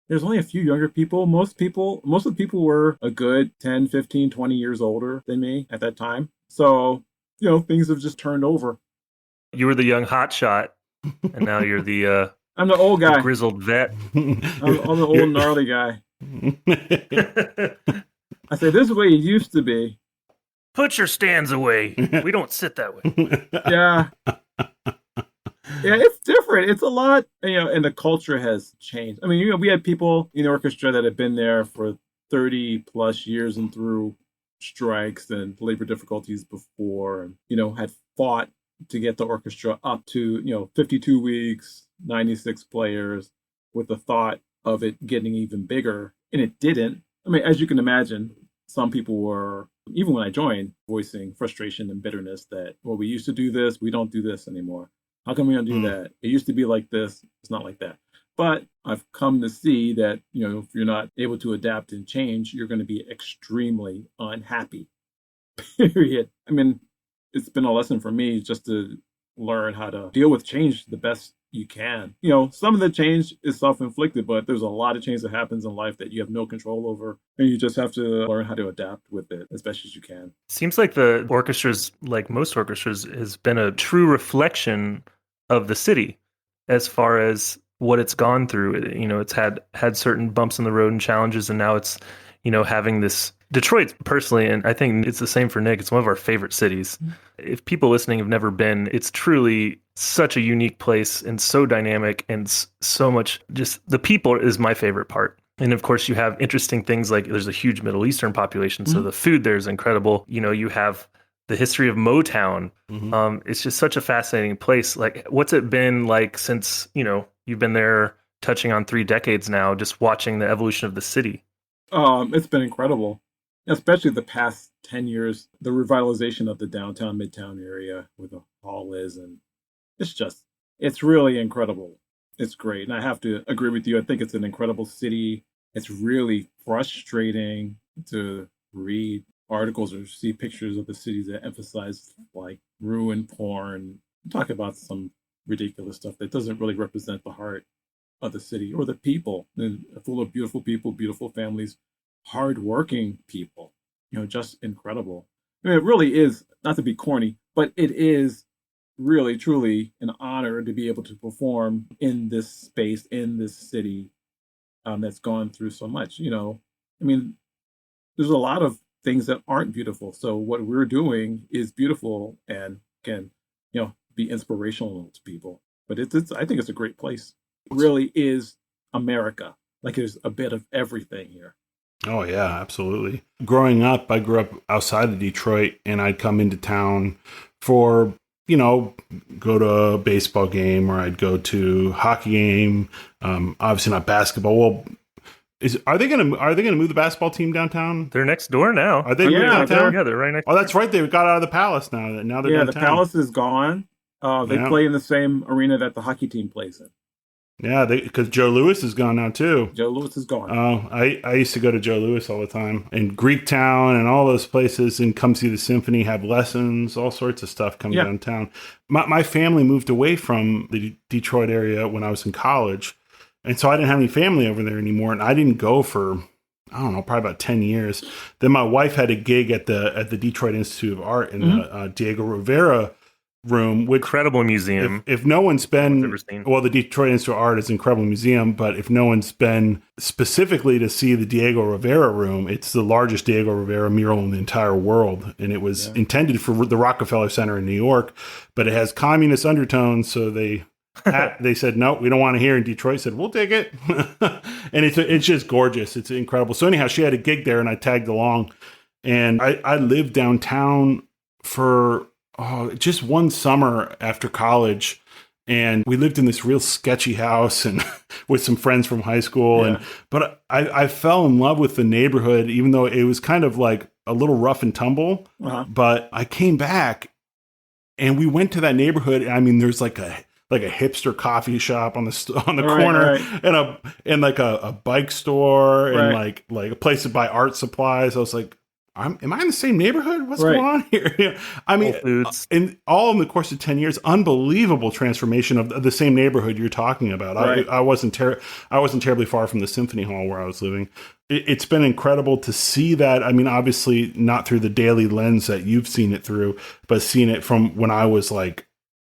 There's only a few younger people. Most of the people were a good 10, 15, 20 years older than me at that time. So, things have just turned over. You were the young hotshot, and now you're the I'm the old guy. the grizzled vet. I'm the old gnarly guy. I say, this is the way it used to be. Put your stands away. We don't sit that way. Yeah. Yeah, it's different. It's a lot, and the culture has changed. I mean, we had people in the orchestra that had been there for 30 plus years and through strikes and labor difficulties before, and, had fought to get the orchestra up to, 52 weeks, 96 players, with the thought of it getting even bigger. And it didn't. I mean, as you can imagine, some people were, even when I joined, voicing frustration and bitterness that, well, we used to do this, we don't do this anymore. How come we don't do that? It used to be like this, it's not like that. But I've come to see that, if you're not able to adapt and change, you're going to be extremely unhappy. Period. I mean, it's been a lesson for me just to learn how to deal with change the best you can. Some of the change is self-inflicted, but there's a lot of change that happens in life that you have no control over, and you just have to learn how to adapt with it as best as you can. Seems like the orchestras, like most orchestras, has been a true reflection of the city as far as what it's gone through. It's had certain bumps in the road and challenges, and now it's, having this Detroit personally, and I think it's the same for Nick. It's one of our favorite cities. Mm-hmm. If people listening have never been, it's truly such a unique place and so dynamic, and so much, just the people is my favorite part. And of course, you have interesting things like there's a huge Middle Eastern population, so the food there is incredible. You have the history of Motown. Mm-hmm. It's just such a fascinating place. Like, what's it been like since, you've been there touching on 3 decades now, just watching the evolution of the city? It's been incredible, especially the past 10 years, the revitalization of the downtown, midtown area where the hall is. And it's really incredible. It's great. And I have to agree with you. I think it's an incredible city. It's really frustrating to read articles or see pictures of the cities that emphasize like ruin porn, talk about some ridiculous stuff that doesn't really represent the heart of the city or the people. And full of beautiful people, beautiful families, hardworking people, just incredible. I mean, it really is, not to be corny, but it is really, truly an honor to be able to perform in this space, in this city that's gone through so much. I mean, there's a lot of things that aren't beautiful. So what we're doing is beautiful and can, be inspirational to people. But I think it's a great place. It really is America. Like, there's a bit of everything here. Oh, yeah, absolutely. Growing up, I grew up outside of Detroit, and I'd come into town for, go to a baseball game, or I'd go to a hockey game. Obviously not basketball. Well, are they gonna move the basketball team downtown? They're next door now. Are they moving downtown? Yeah, they're right next. Oh, that's right. They got out of the Palace now. Now they're downtown. The Palace is gone. They play in the same arena that the hockey team plays in. Yeah, because Joe Louis is gone now too. Joe Louis is gone. Oh, I used to go to Joe Louis all the time, and Greektown and all those places, and come see the symphony, have lessons, all sorts of stuff come downtown. My family moved away from the Detroit area when I was in college, and so I didn't have any family over there anymore, and I didn't go for, I don't know, probably about 10 years. Then my wife had a gig at the Detroit Institute of Art in the Diego Rivera room, which incredible museum. If no one's been, the Detroit Institute of Art is an incredible museum, but if no one's been specifically to see the Diego Rivera room, it's the largest Diego Rivera mural in the entire world, and it was intended for the Rockefeller Center in New York, but it has communist undertones, so they said no, we don't want to hear. And Detroit said we'll take it, and it's just gorgeous. It's incredible. So anyhow, she had a gig there, and I tagged along, and I lived downtown for just one summer after college, and we lived in this real sketchy house and with some friends from high school. But I fell in love with the neighborhood, even though it was kind of like a little rough and tumble. But I came back, and we went to that neighborhood. I mean, there's like a hipster coffee shop on the corner, and like a bike store, and like a place to buy art supplies. I was like, am I in the same neighborhood? What's going on here? I mean, in the course of 10 years, unbelievable transformation of the same neighborhood you're talking about. I wasn't terribly far from the Symphony Hall where I was living. It's been incredible to see that. I mean, obviously not through the daily lens that you've seen it through, but seeing it from when I was like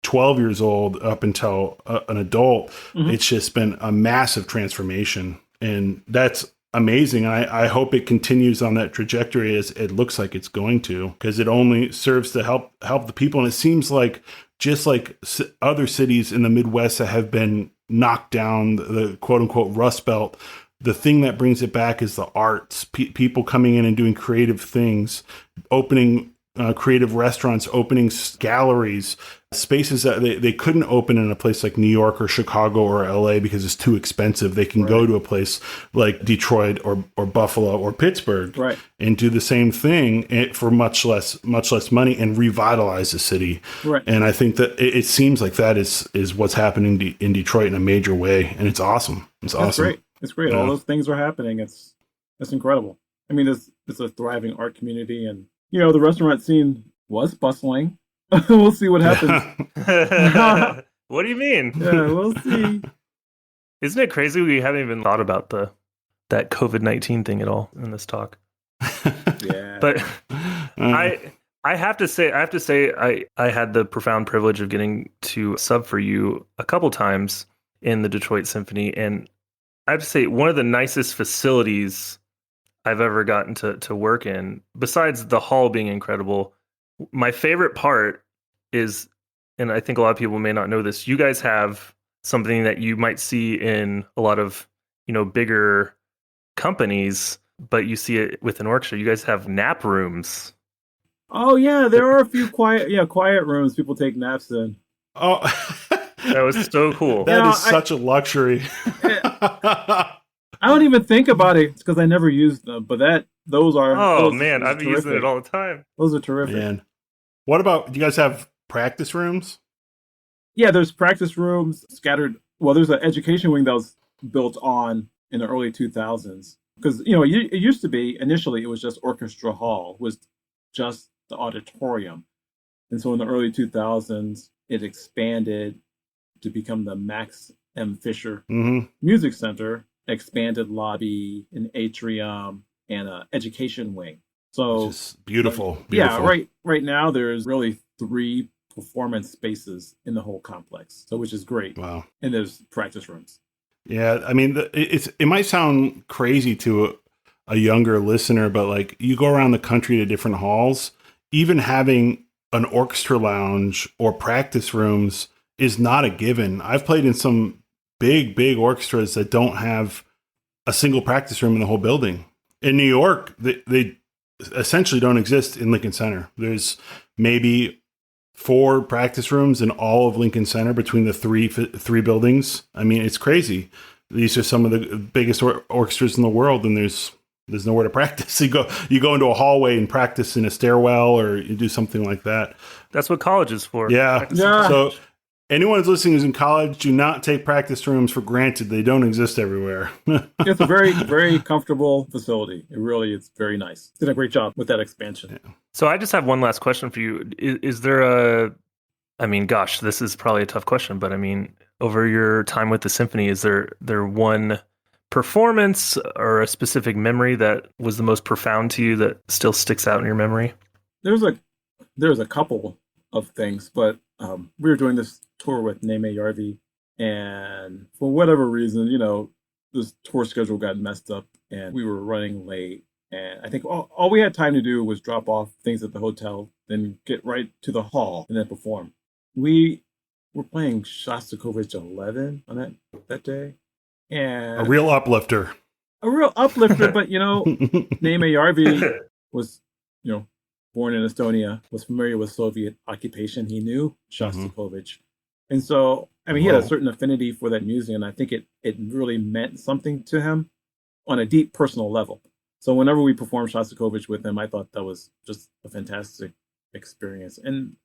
12 years old up until an adult. It's just been a massive transformation. And that's amazing. I hope it continues on that trajectory as it looks like it's going to, because it only serves to help the people. And it seems like just like other cities in the Midwest that have been knocked down, the quote unquote Rust Belt, the thing that brings it back is the arts, people coming in and doing creative things, opening creative restaurants, opening galleries, spaces that they couldn't open in a place like New York or Chicago or LA because it's too expensive. They can go to a place like Detroit or Buffalo or Pittsburgh and do the same thing for much less money and revitalize the city. Right. And I think that it seems like that is what's happening in Detroit in a major way. And it's awesome. It's awesome. Great. It's great. All those things are happening. It's incredible. I mean, it's a thriving art community, and the restaurant scene was bustling. We'll see what happens. What do you mean? Yeah, we'll see. Isn't it crazy we haven't even thought about that COVID-19 thing at all in this talk? Yeah. But I have to say I had the profound privilege of getting to sub for you a couple times in the Detroit Symphony, and I have to say one of the nicest facilities I've ever gotten to work in, besides the hall being incredible. My favorite part is, and I think a lot of people may not know this, you guys have something that you might see in a lot of, bigger companies, but you see it with an orchestra. You guys have nap rooms. Oh yeah, there are a few quiet rooms people take naps in. Oh, that was so cool. That is such a luxury. I don't even think about it because I never used them, but those are. Oh man, I've been using it all the time. Those are terrific. Man. What about, do you guys have practice rooms? Yeah, there's practice rooms scattered. Well, there's an education wing that was built on in the early 2000s. Because, it used to be, initially, it was just orchestra hall, was just the auditorium. And so in the early 2000s, it expanded to become the Max M. Fisher Music Center, expanded lobby, an atrium, and an education wing. So just beautiful. Yeah, right now there's really 3 performance spaces in the whole complex, so which is great. Wow. And there's practice rooms. Yeah, I mean, it might sound crazy to a younger listener, but like you go around the country to different halls, even having an orchestra lounge or practice rooms is not a given. I've played in some big orchestras that don't have a single practice room in the whole building. In New York, they essentially don't exist in Lincoln Center. There's maybe 4 practice rooms in all of Lincoln Center between the three buildings. I mean, it's crazy. These are some of the biggest orchestras in the world, and there's nowhere to practice. You go into a hallway and practice in a stairwell, or you do something like that. That's what college is for. Yeah. So anyone who's listening who's in college, do not take practice rooms for granted. They don't exist everywhere. It's a very, very comfortable facility. It really is very nice. Did a great job with that expansion. Yeah. So I just have one last question for you. Is there this is probably a tough question, but I mean, over your time with the symphony, is there one performance or a specific memory that was the most profound to you that still sticks out in your memory? There's a couple of things, but we were doing this tour with Neme Yarvi, and for whatever reason, this tour schedule got messed up, and we were running late. And I think all we had time to do was drop off things at the hotel, then get right to the hall, and then perform. We were playing Shostakovich 11 on that day, and a real uplifter. But Neme Yarvi was, born in Estonia, was familiar with Soviet occupation. He knew Shostakovich. And so, I mean, he had a certain affinity for that music, and I think it really meant something to him on a deep personal level. So whenever we performed Shostakovich with him, I thought that was just a fantastic experience. And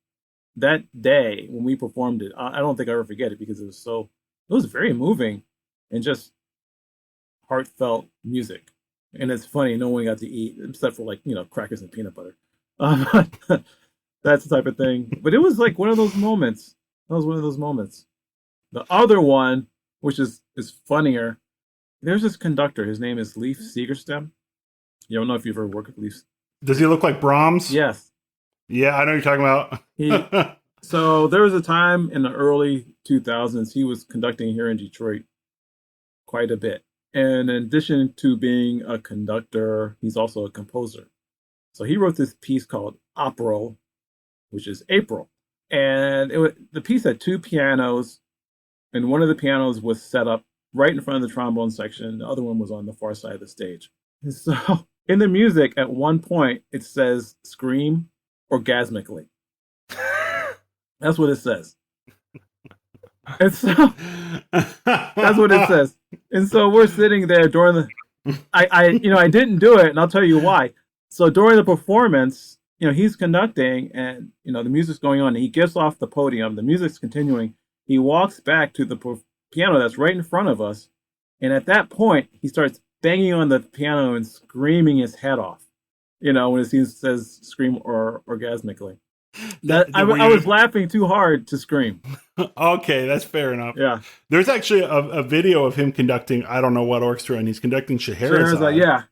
that day when we performed it, I don't think I'll ever forget it because it was very moving and just heartfelt music. And it's funny, no one got to eat except for crackers and peanut butter. That's the type of thing. But it was like one of those moments. That was one of those moments. The other one, which is funnier, there's this conductor. His name is Leif Segerstem. You don't know if you've ever worked with Leif. Does he look like Brahms? Yes. Yeah, I know what you're talking about. So there was a time in the early 2000s he was conducting here in Detroit quite a bit. And in addition to being a conductor, he's also a composer. So he wrote this piece called April, which is April. And the piece had two pianos, and one of the pianos was set up right in front of the trombone section. The other one was on the far side of the stage. And so in the music, at one point, it says scream orgasmically. That's what it says. And so that's what it says. And so we're sitting there during the, I didn't do it, and I'll tell you why. So during the performance, he's conducting, and the music's going on, and he gets off the podium. The music's continuing. He walks back to the piano that's right in front of us, and at that point, he starts banging on the piano and screaming his head off. When it says scream or orgasmically. I was laughing too hard to scream. Okay, that's fair enough. Yeah. There's actually a video of him conducting, I don't know what orchestra, and he's conducting Scheherazade. Yeah.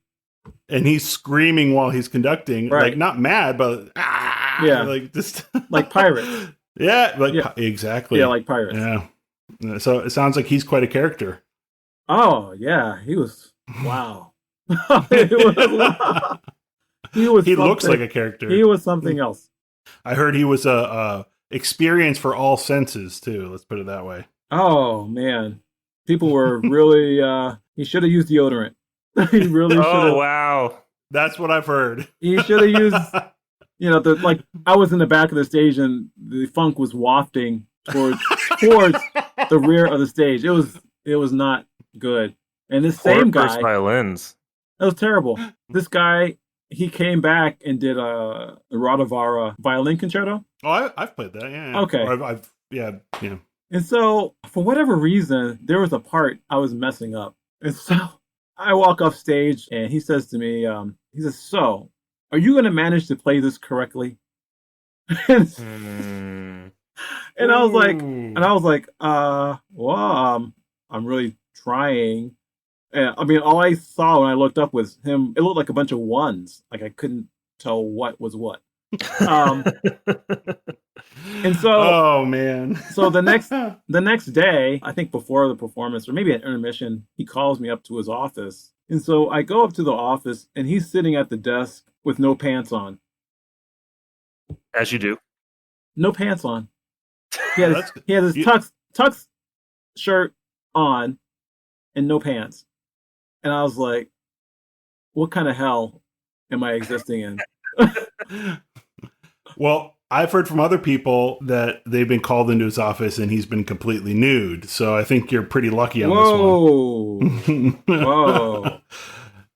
And he's screaming while he's conducting, right. Like not mad, but yeah, like just like pirates. Yeah, exactly. Yeah, like pirates. Yeah. So it sounds like he's quite a character. Oh yeah, he was. Wow. He looks like a character. He was something else. I heard he was a experience for all senses too. Let's put it that way. Oh man, people were really. He should have used deodorant. He really should have. Oh wow, that's what I've heard. He should have used. I was in the back of the stage and the funk was wafting towards the rear of the stage. It was not good. And this same guy, violins. That was terrible. This guy. He came back and did a Radhavara violin concerto. Oh, I've played that. Yeah. Okay. Yeah. And so, for whatever reason, there was a part I was messing up. And so, I walk off stage, and he says to me, he says, "So, are you going to manage to play this correctly?" And I was like, well, I'm really trying. All I saw when I looked up was him. It looked like a bunch of ones. Like I couldn't tell what was what. And so, oh man. So the next day, I think before the performance, or maybe at intermission, he calls me up to his office. And so I go up to the office, and he's sitting at the desk with no pants on. As you do. No pants on. He had his tux shirt on, and no pants. And I was like, what kind of hell am I existing in? Well, I've heard from other people that they've been called into his office and he's been completely nude. So I think you're pretty lucky on this one. Whoa.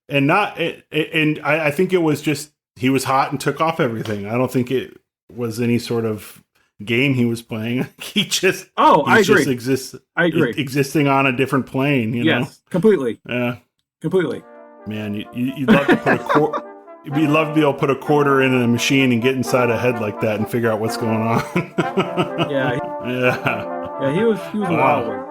And I think it was just, he was hot and took off everything. I don't think it was any sort of game he was playing. He just, I agree. I agree. Existing on a different plane, Yes, completely. Yeah. Completely. Man, you'd love to put you'd love to be able to put a quarter in a machine and get inside a head like that and figure out what's going on. Yeah. Yeah, he was a wild one.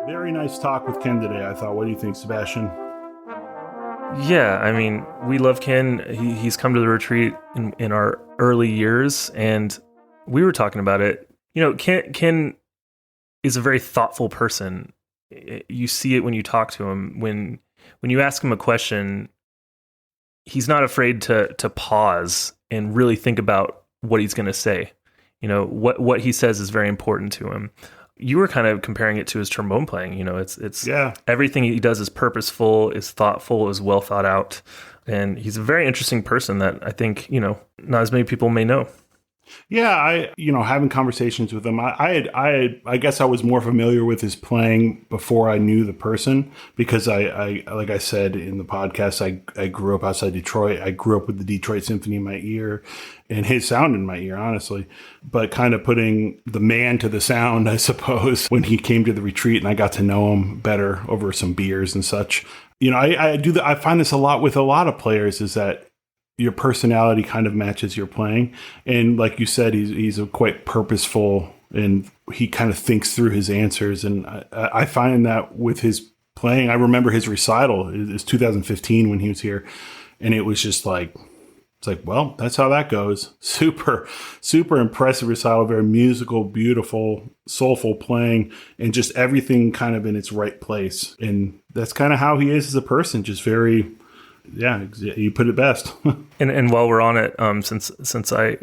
Very nice talk with Ken today, I thought. What do you think, Sebastian? Yeah, I mean, we love Ken. He's come to the retreat in our early years, and we were talking about it. Ken is a very thoughtful person. You see it when you talk to him. When you ask him a question, he's not afraid to pause and really think about what he's going to say. What he says is very important to him. You were kind of comparing it to his trombone playing. It's everything he does is purposeful, is thoughtful, is well thought out, and he's a very interesting person that I think not as many people may know. Yeah, having conversations with him, I guess I was more familiar with his playing before I knew the person, because I like I said in the podcast, I grew up outside Detroit. I grew up with the Detroit Symphony in my ear and his sound in my ear, honestly, but kind of putting the man to the sound, I suppose, when he came to the retreat and I got to know him better over some beers and such. I find this a lot with a lot of players, is that your personality kind of matches your playing. And like you said, he's a quite purposeful, and he kind of thinks through his answers. And I find that with his playing, I remember his recital, it was 2015 when he was here. And it was just like It's like, well, that's how that goes. Super, super impressive recital, very musical, beautiful, soulful playing, and just everything kind of in its right place. And that's kind of how he is as a person, just very, yeah, you put it best. And while we're on it, since I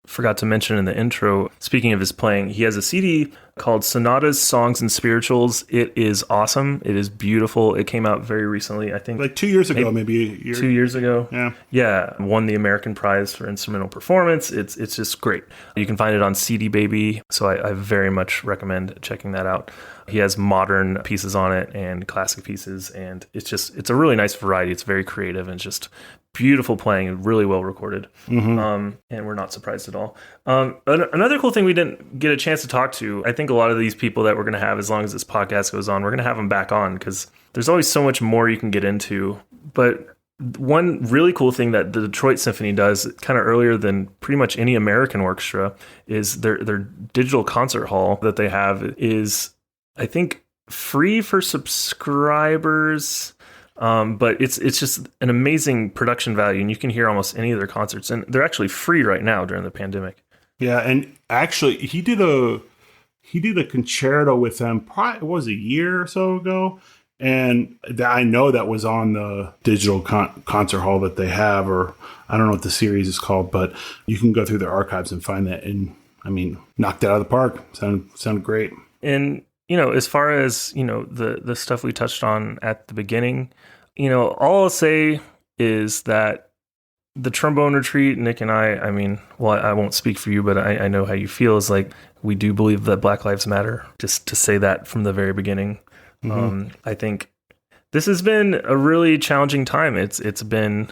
forgot to mention in the intro, speaking of his playing, he has a CD called Sonatas, Songs, and Spirituals. It is awesome. It is beautiful. It came out very recently, I think. Like 2 years ago, maybe a year. 2 years ago. Yeah. Yeah. Won the American Prize for Instrumental Performance. It's just great. You can find it on CD Baby. So I very much recommend checking that out. He has modern pieces on it and classic pieces. And it's a really nice variety. It's very creative and just beautiful playing and really well recorded. And we're not surprised at all. Another cool thing we didn't get a chance to talk to, I think a lot of these people that we're going to have, as long as this podcast goes on, we're going to have them back on because there's always so much more you can get into. But one really cool thing that the Detroit Symphony does kind of earlier than pretty much any American orchestra is their digital concert hall that they have is, I think, free for subscribers. But it's just an amazing production value, and you can hear almost any of their concerts, and they're actually free right now during the pandemic. Yeah, and actually, he did a concerto with them. Probably it was a year or so ago, and I know that was on the digital concert hall that they have, or I don't know what the series is called, but you can go through their archives and find that. And I mean, knocked it out of the park. Sounded great. And as far as the stuff we touched on at the beginning, all I'll say is that the trombone retreat, Nick and I mean, well, I won't speak for you, but I know how you feel, is like, we do believe that Black Lives Matter, just to say that from the very beginning. I think this has been a really challenging time. It's been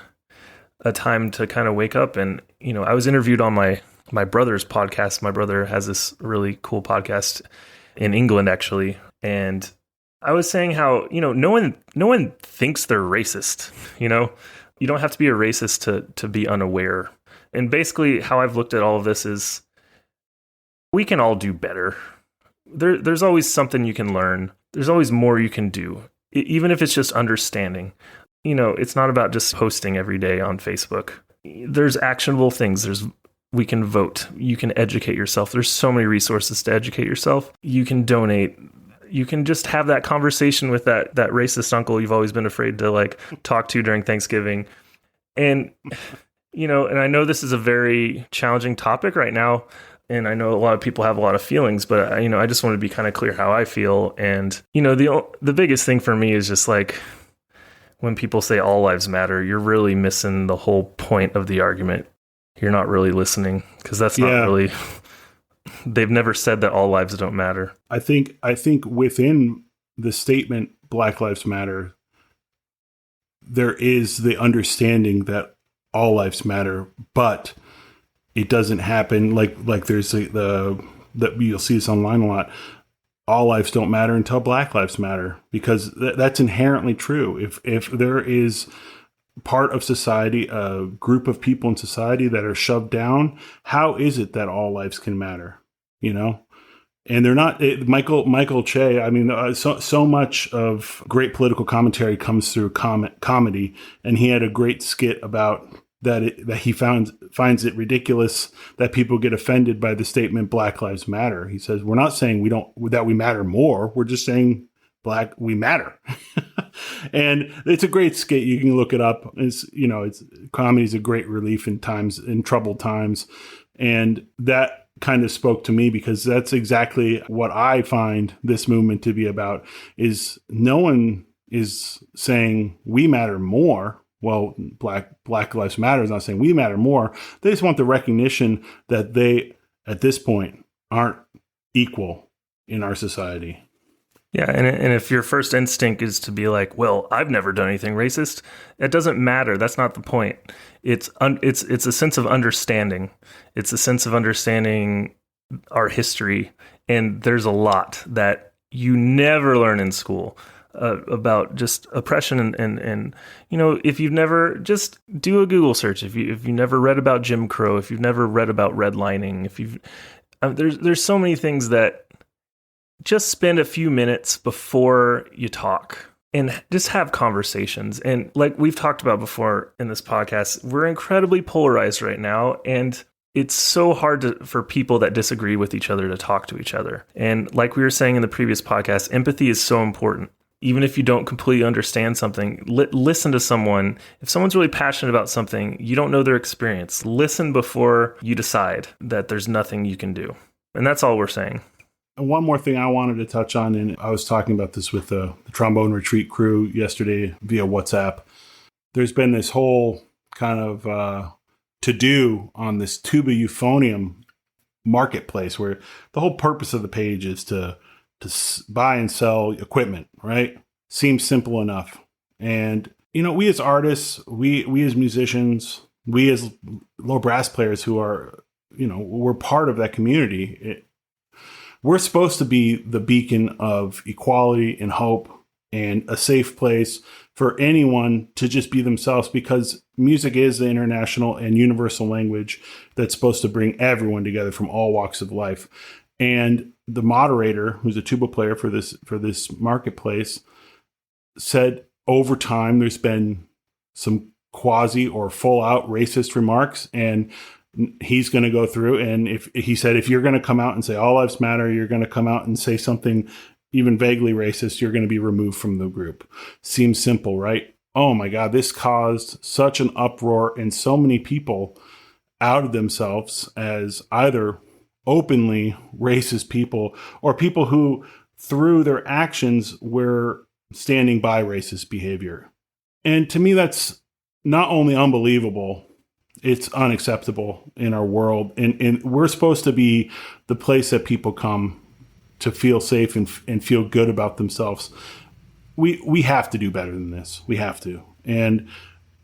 a time to kind of wake up. And, I was interviewed on my brother's podcast. My brother has this really cool podcast in England, actually. And I was saying how, no one thinks they're racist. You don't have to be a racist to be unaware. And basically how I've looked at all of this is we can all do better. There's always something you can learn. There's always more you can do, even if it's just understanding. It's not about just posting every day on Facebook. There's actionable things. We can vote. You can educate yourself. There's so many resources to educate yourself. You can donate. You can just have that conversation with that racist uncle you've always been afraid to talk to during Thanksgiving. And, and I know this is a very challenging topic right now. And I know a lot of people have a lot of feelings, but I just want to be kind of clear how I feel. And, the biggest thing for me is just when people say all lives matter, you're really missing the whole point of the argument. You're not really listening, because that's not really, they've never said that all lives don't matter. I think within the statement Black Lives Matter, there is the understanding that all lives matter, but it doesn't happen like there's the you'll see this online a lot. All lives don't matter until Black Lives Matter, because that's inherently true. If there is part of society, a group of people in society that are shoved down, how is it that all lives can matter? And they're not. Michael Che. I mean, so much of great political commentary comes through comedy, and he had a great skit about that he finds it ridiculous that people get offended by the statement Black Lives Matter. He says, we're not saying that we matter more. We're just saying we matter. And it's a great skit. You can look it up. Comedy is a great relief in troubled times. And that kind of spoke to me, because that's exactly what I find this movement to be about. Is no one is saying we matter more. Well, Black Lives Matter is not saying we matter more. They just want the recognition that they, at this point, aren't equal in our society. Yeah, and if your first instinct is to be like, well, I've never done anything racist, it doesn't matter. That's not the point. It's a sense of understanding. It's a sense of understanding our history. And there's a lot that you never learn in school about just oppression. And if you've never, just do a Google search. If you never read about Jim Crow, if you've never read about redlining, there's so many things that just spend a few minutes before you talk and just have conversations. And like we've talked about before in this podcast, we're incredibly polarized right now. And it's so hard for people that disagree with each other to talk to each other. And like we were saying in the previous podcast, empathy is so important. Even if you don't completely understand something, listen to someone. If someone's really passionate about something, you don't know their experience. Listen before you decide that there's nothing you can do. And that's all we're saying. And one more thing I wanted to touch on, and I was talking about this with the trombone retreat crew yesterday via WhatsApp. There's been this whole kind of to-do on this tuba euphonium marketplace where the whole purpose of the page is to buy and sell equipment, right? Seems simple enough. And, we as artists, we as musicians, we as low brass players who are, we're part of that community. We're supposed to be the beacon of equality and hope and a safe place for anyone to just be themselves, because music is the international and universal language that's supposed to bring everyone together from all walks of life. And the moderator, who's a tuba player for this marketplace, said over time there's been some quasi or full out racist remarks, and he's going to go through. And if you're going to come out and say all lives matter, you're going to come out and say something even vaguely racist, you're going to be removed from the group. Seems simple, right? Oh my God, this caused such an uproar, and so many people outed themselves as either openly racist people or people who through their actions were standing by racist behavior. And to me, that's not only unbelievable, it's unacceptable in our world. And we're supposed to be the place that people come to feel safe and feel good about themselves. We have to do better than this. We have to. And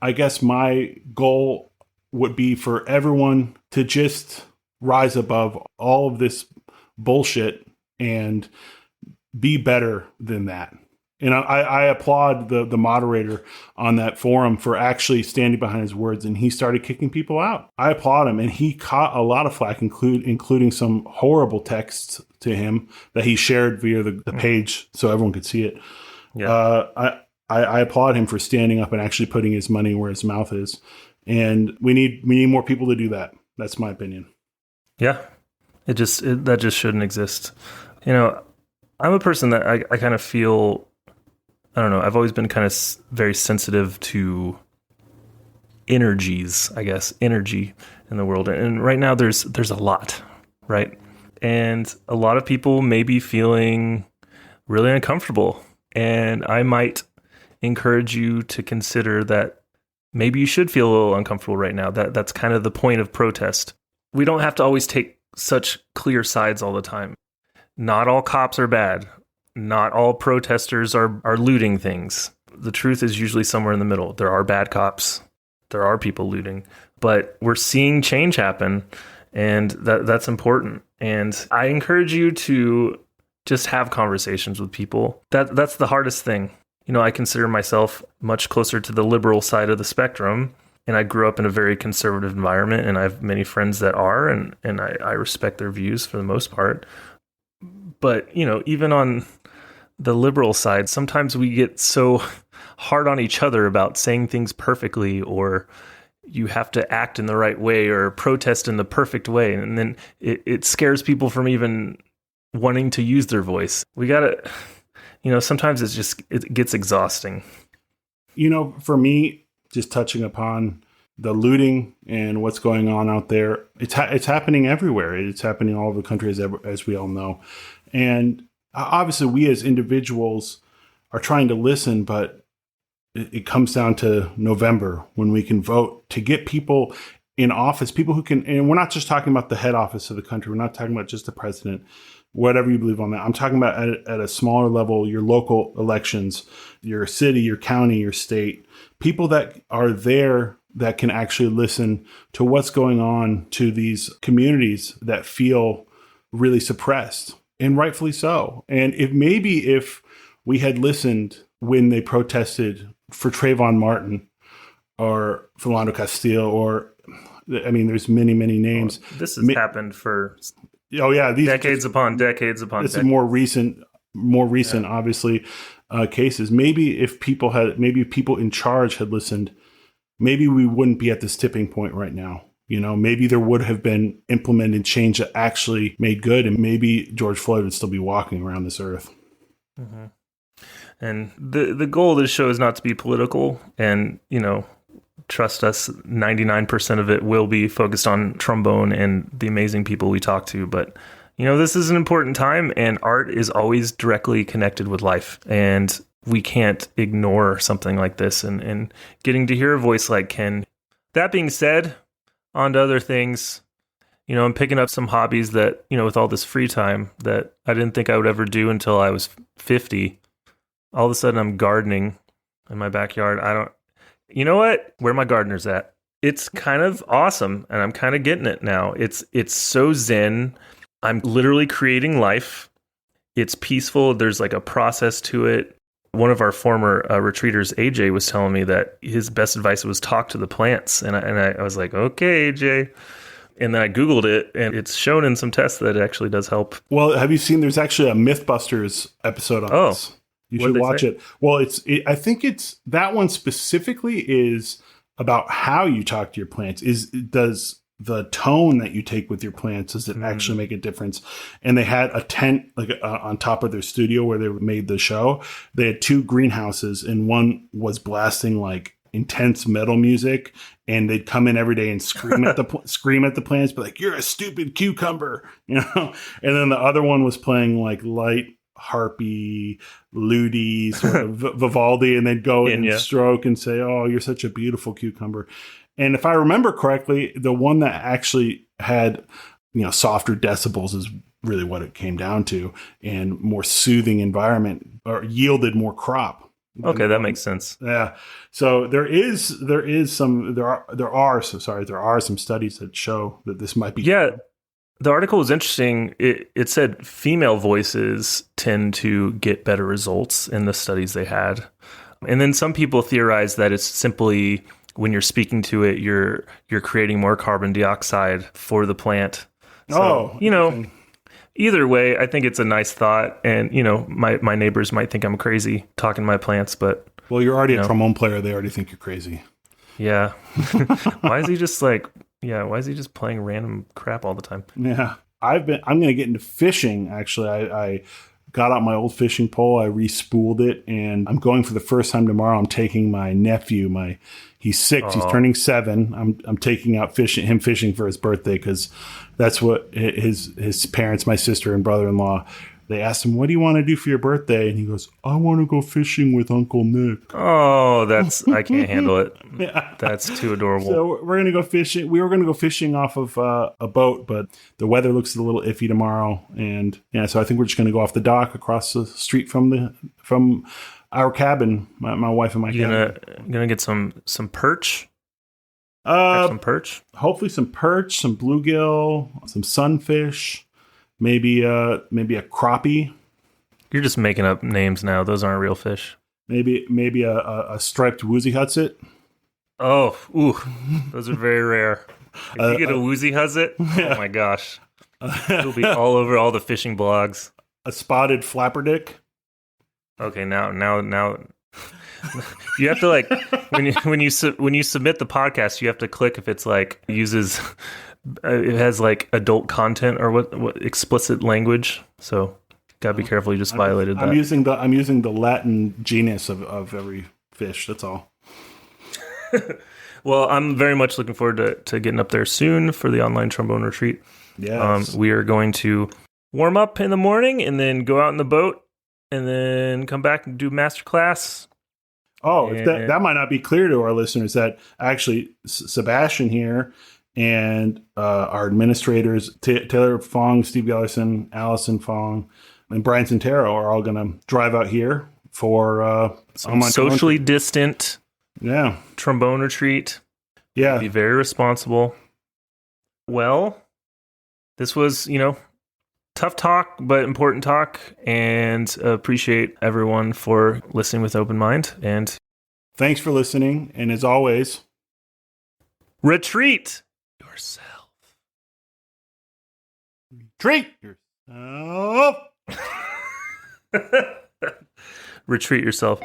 I guess my goal would be for everyone to just rise above all of this bullshit and be better than that. And I applaud the moderator on that forum for actually standing behind his words, and he started kicking people out. I applaud him, and he caught a lot of flack, including some horrible texts to him that he shared via the page so everyone could see it. Yeah. I applaud him for standing up and actually putting his money where his mouth is. And we need more people to do that. That's my opinion. Yeah, that just shouldn't exist. I'm a person that I kind of feel, I don't know, I've always been kind of very sensitive to energies, I guess, energy in the world. And right now there's a lot, right? And a lot of people may be feeling really uncomfortable. And I might encourage you to consider that maybe you should feel a little uncomfortable right now. That's kind of the point of protest. We don't have to always take such clear sides all the time. Not all cops are bad. Not all protesters are looting things. The truth is usually somewhere in the middle. There are bad cops. There are people looting. But we're seeing change happen, and that's important. And I encourage you to just have conversations with people. That's the hardest thing. I consider myself much closer to the liberal side of the spectrum, and I grew up in a very conservative environment, and I have many friends that are, and I respect their views for the most part. But, even on the liberal side, sometimes we get so hard on each other about saying things perfectly, or you have to act in the right way or protest in the perfect way. And then it scares people from even wanting to use their voice. We got to, sometimes it gets exhausting. For me, just touching upon the looting and what's going on out there, it's happening everywhere. It's happening all over the country, as we all know. And obviously, we as individuals are trying to listen, but it comes down to November when we can vote to get people in office, people who can, and we're not just talking about the head office of the country. We're not talking about just the president, whatever you believe on that. I'm talking about at a smaller level, your local elections, your city, your county, your state, people that are there that can actually listen to what's going on to these communities that feel really suppressed, and rightfully so. And if we had listened when they protested for Trayvon Martin or Philando Castile, or, there's many, many names. This has happened for decades upon decades. This is more recent, yeah. Obviously. cases. Maybe if people in charge had listened, maybe we wouldn't be at this tipping point right now. Maybe there would have been implemented change that actually made good, and maybe George Floyd would still be walking around this earth. Mm-hmm. And the goal of this show is not to be political, and trust us, 99% of it will be focused on trombone and the amazing people we talk to. But this is an important time, and art is always directly connected with life, and we can't ignore something like this. And getting to hear a voice like Ken. That being said, on to other things. I'm picking up some hobbies that, with all this free time that I didn't think I would ever do until I was 50. All of a sudden I'm gardening in my backyard. You know what? Where my gardeners at? It's kind of awesome, and I'm kind of getting it now. It's so zen. I'm literally creating life. It's peaceful. There's like a process to it. One of our former retreaters, AJ, was telling me that his best advice was talk to the plants. And I was like, okay, AJ. And then I Googled it, and it's shown in some tests that it actually does help. Well, have you seen, there's actually a Mythbusters episode on this. You should watch it. Well, I think it's, that one specifically is about how you talk to your plants. Does the tone that you take with your plants, does it actually make a difference? And they had a tent on top of their studio where they made the show. They had 2 greenhouses, and one was blasting like intense metal music, and they'd come in every day and scream at the plants, but like, you're a stupid cucumber, And then the other one was playing like light harpy, ludi, sort of Vivaldi, and they'd go and stroke and say, oh, you're such a beautiful cucumber. And if I remember correctly, the one that actually had, softer decibels is really what it came down to, and more soothing environment, or yielded more crop. Okay, that makes sense. Yeah. So there are some studies that show that this might be. Yeah. The article was interesting. It said female voices tend to get better results in the studies they had. And then some people theorize that it's simply when you're speaking to it, you're creating more carbon dioxide for the plant. So, either way, I think it's a nice thought. And, my neighbors might think I'm crazy talking to my plants, but... Well, you're already a trombone player. They already think you're crazy. Yeah. Why is he just playing random crap all the time? Yeah. I'm going to get into fishing, actually. I got out my old fishing pole. I re-spooled it, and I'm going for the first time tomorrow. I'm taking my nephew. He's 6. He's turning 7. I'm taking him fishing for his birthday, because that's what his parents, my sister and brother-in-law, they asked him, what do you want to do for your birthday? And he goes, I want to go fishing with Uncle Nick. Oh, I can't handle it. Yeah. That's too adorable. So we're going to go fishing. We were going to go fishing off of a boat, but the weather looks a little iffy tomorrow. And so I think we're just going to go off the dock across the street from our cabin, my wife and my cabin. Gonna get some perch? Some perch? Hopefully some perch, some bluegill, some sunfish. Maybe a crappie. You're just making up names now. Those aren't real fish. Maybe a striped woozy hutsit. Oh, ooh, those are very rare. If you get a woozy huzit, oh my gosh, it'll be all over all the fishing blogs. A spotted flapperdick. Okay, now you have to, like, when you submit the podcast, you have to click if it's like uses. It has like adult content or what explicit language. So gotta be careful. You just violated that. I'm using the Latin genus of every fish. That's all. Well, I'm very much looking forward to getting up there soon for the online trombone retreat. Yes. We are going to warm up in the morning and then go out in the boat and then come back and do masterclass. Oh, that might not be clear to our listeners that actually Sebastian here and our administrators, Taylor Fong, Steve Gellerson, Allison Fong, and Brian Santero are all going to drive out here for some socially distant trombone retreat. Yeah. Be very responsible. Well, this was, tough talk, but important talk, and appreciate everyone for listening with open mind. And thanks for listening. And as always, retreat yourself. Retreat yourself. retreat yourself.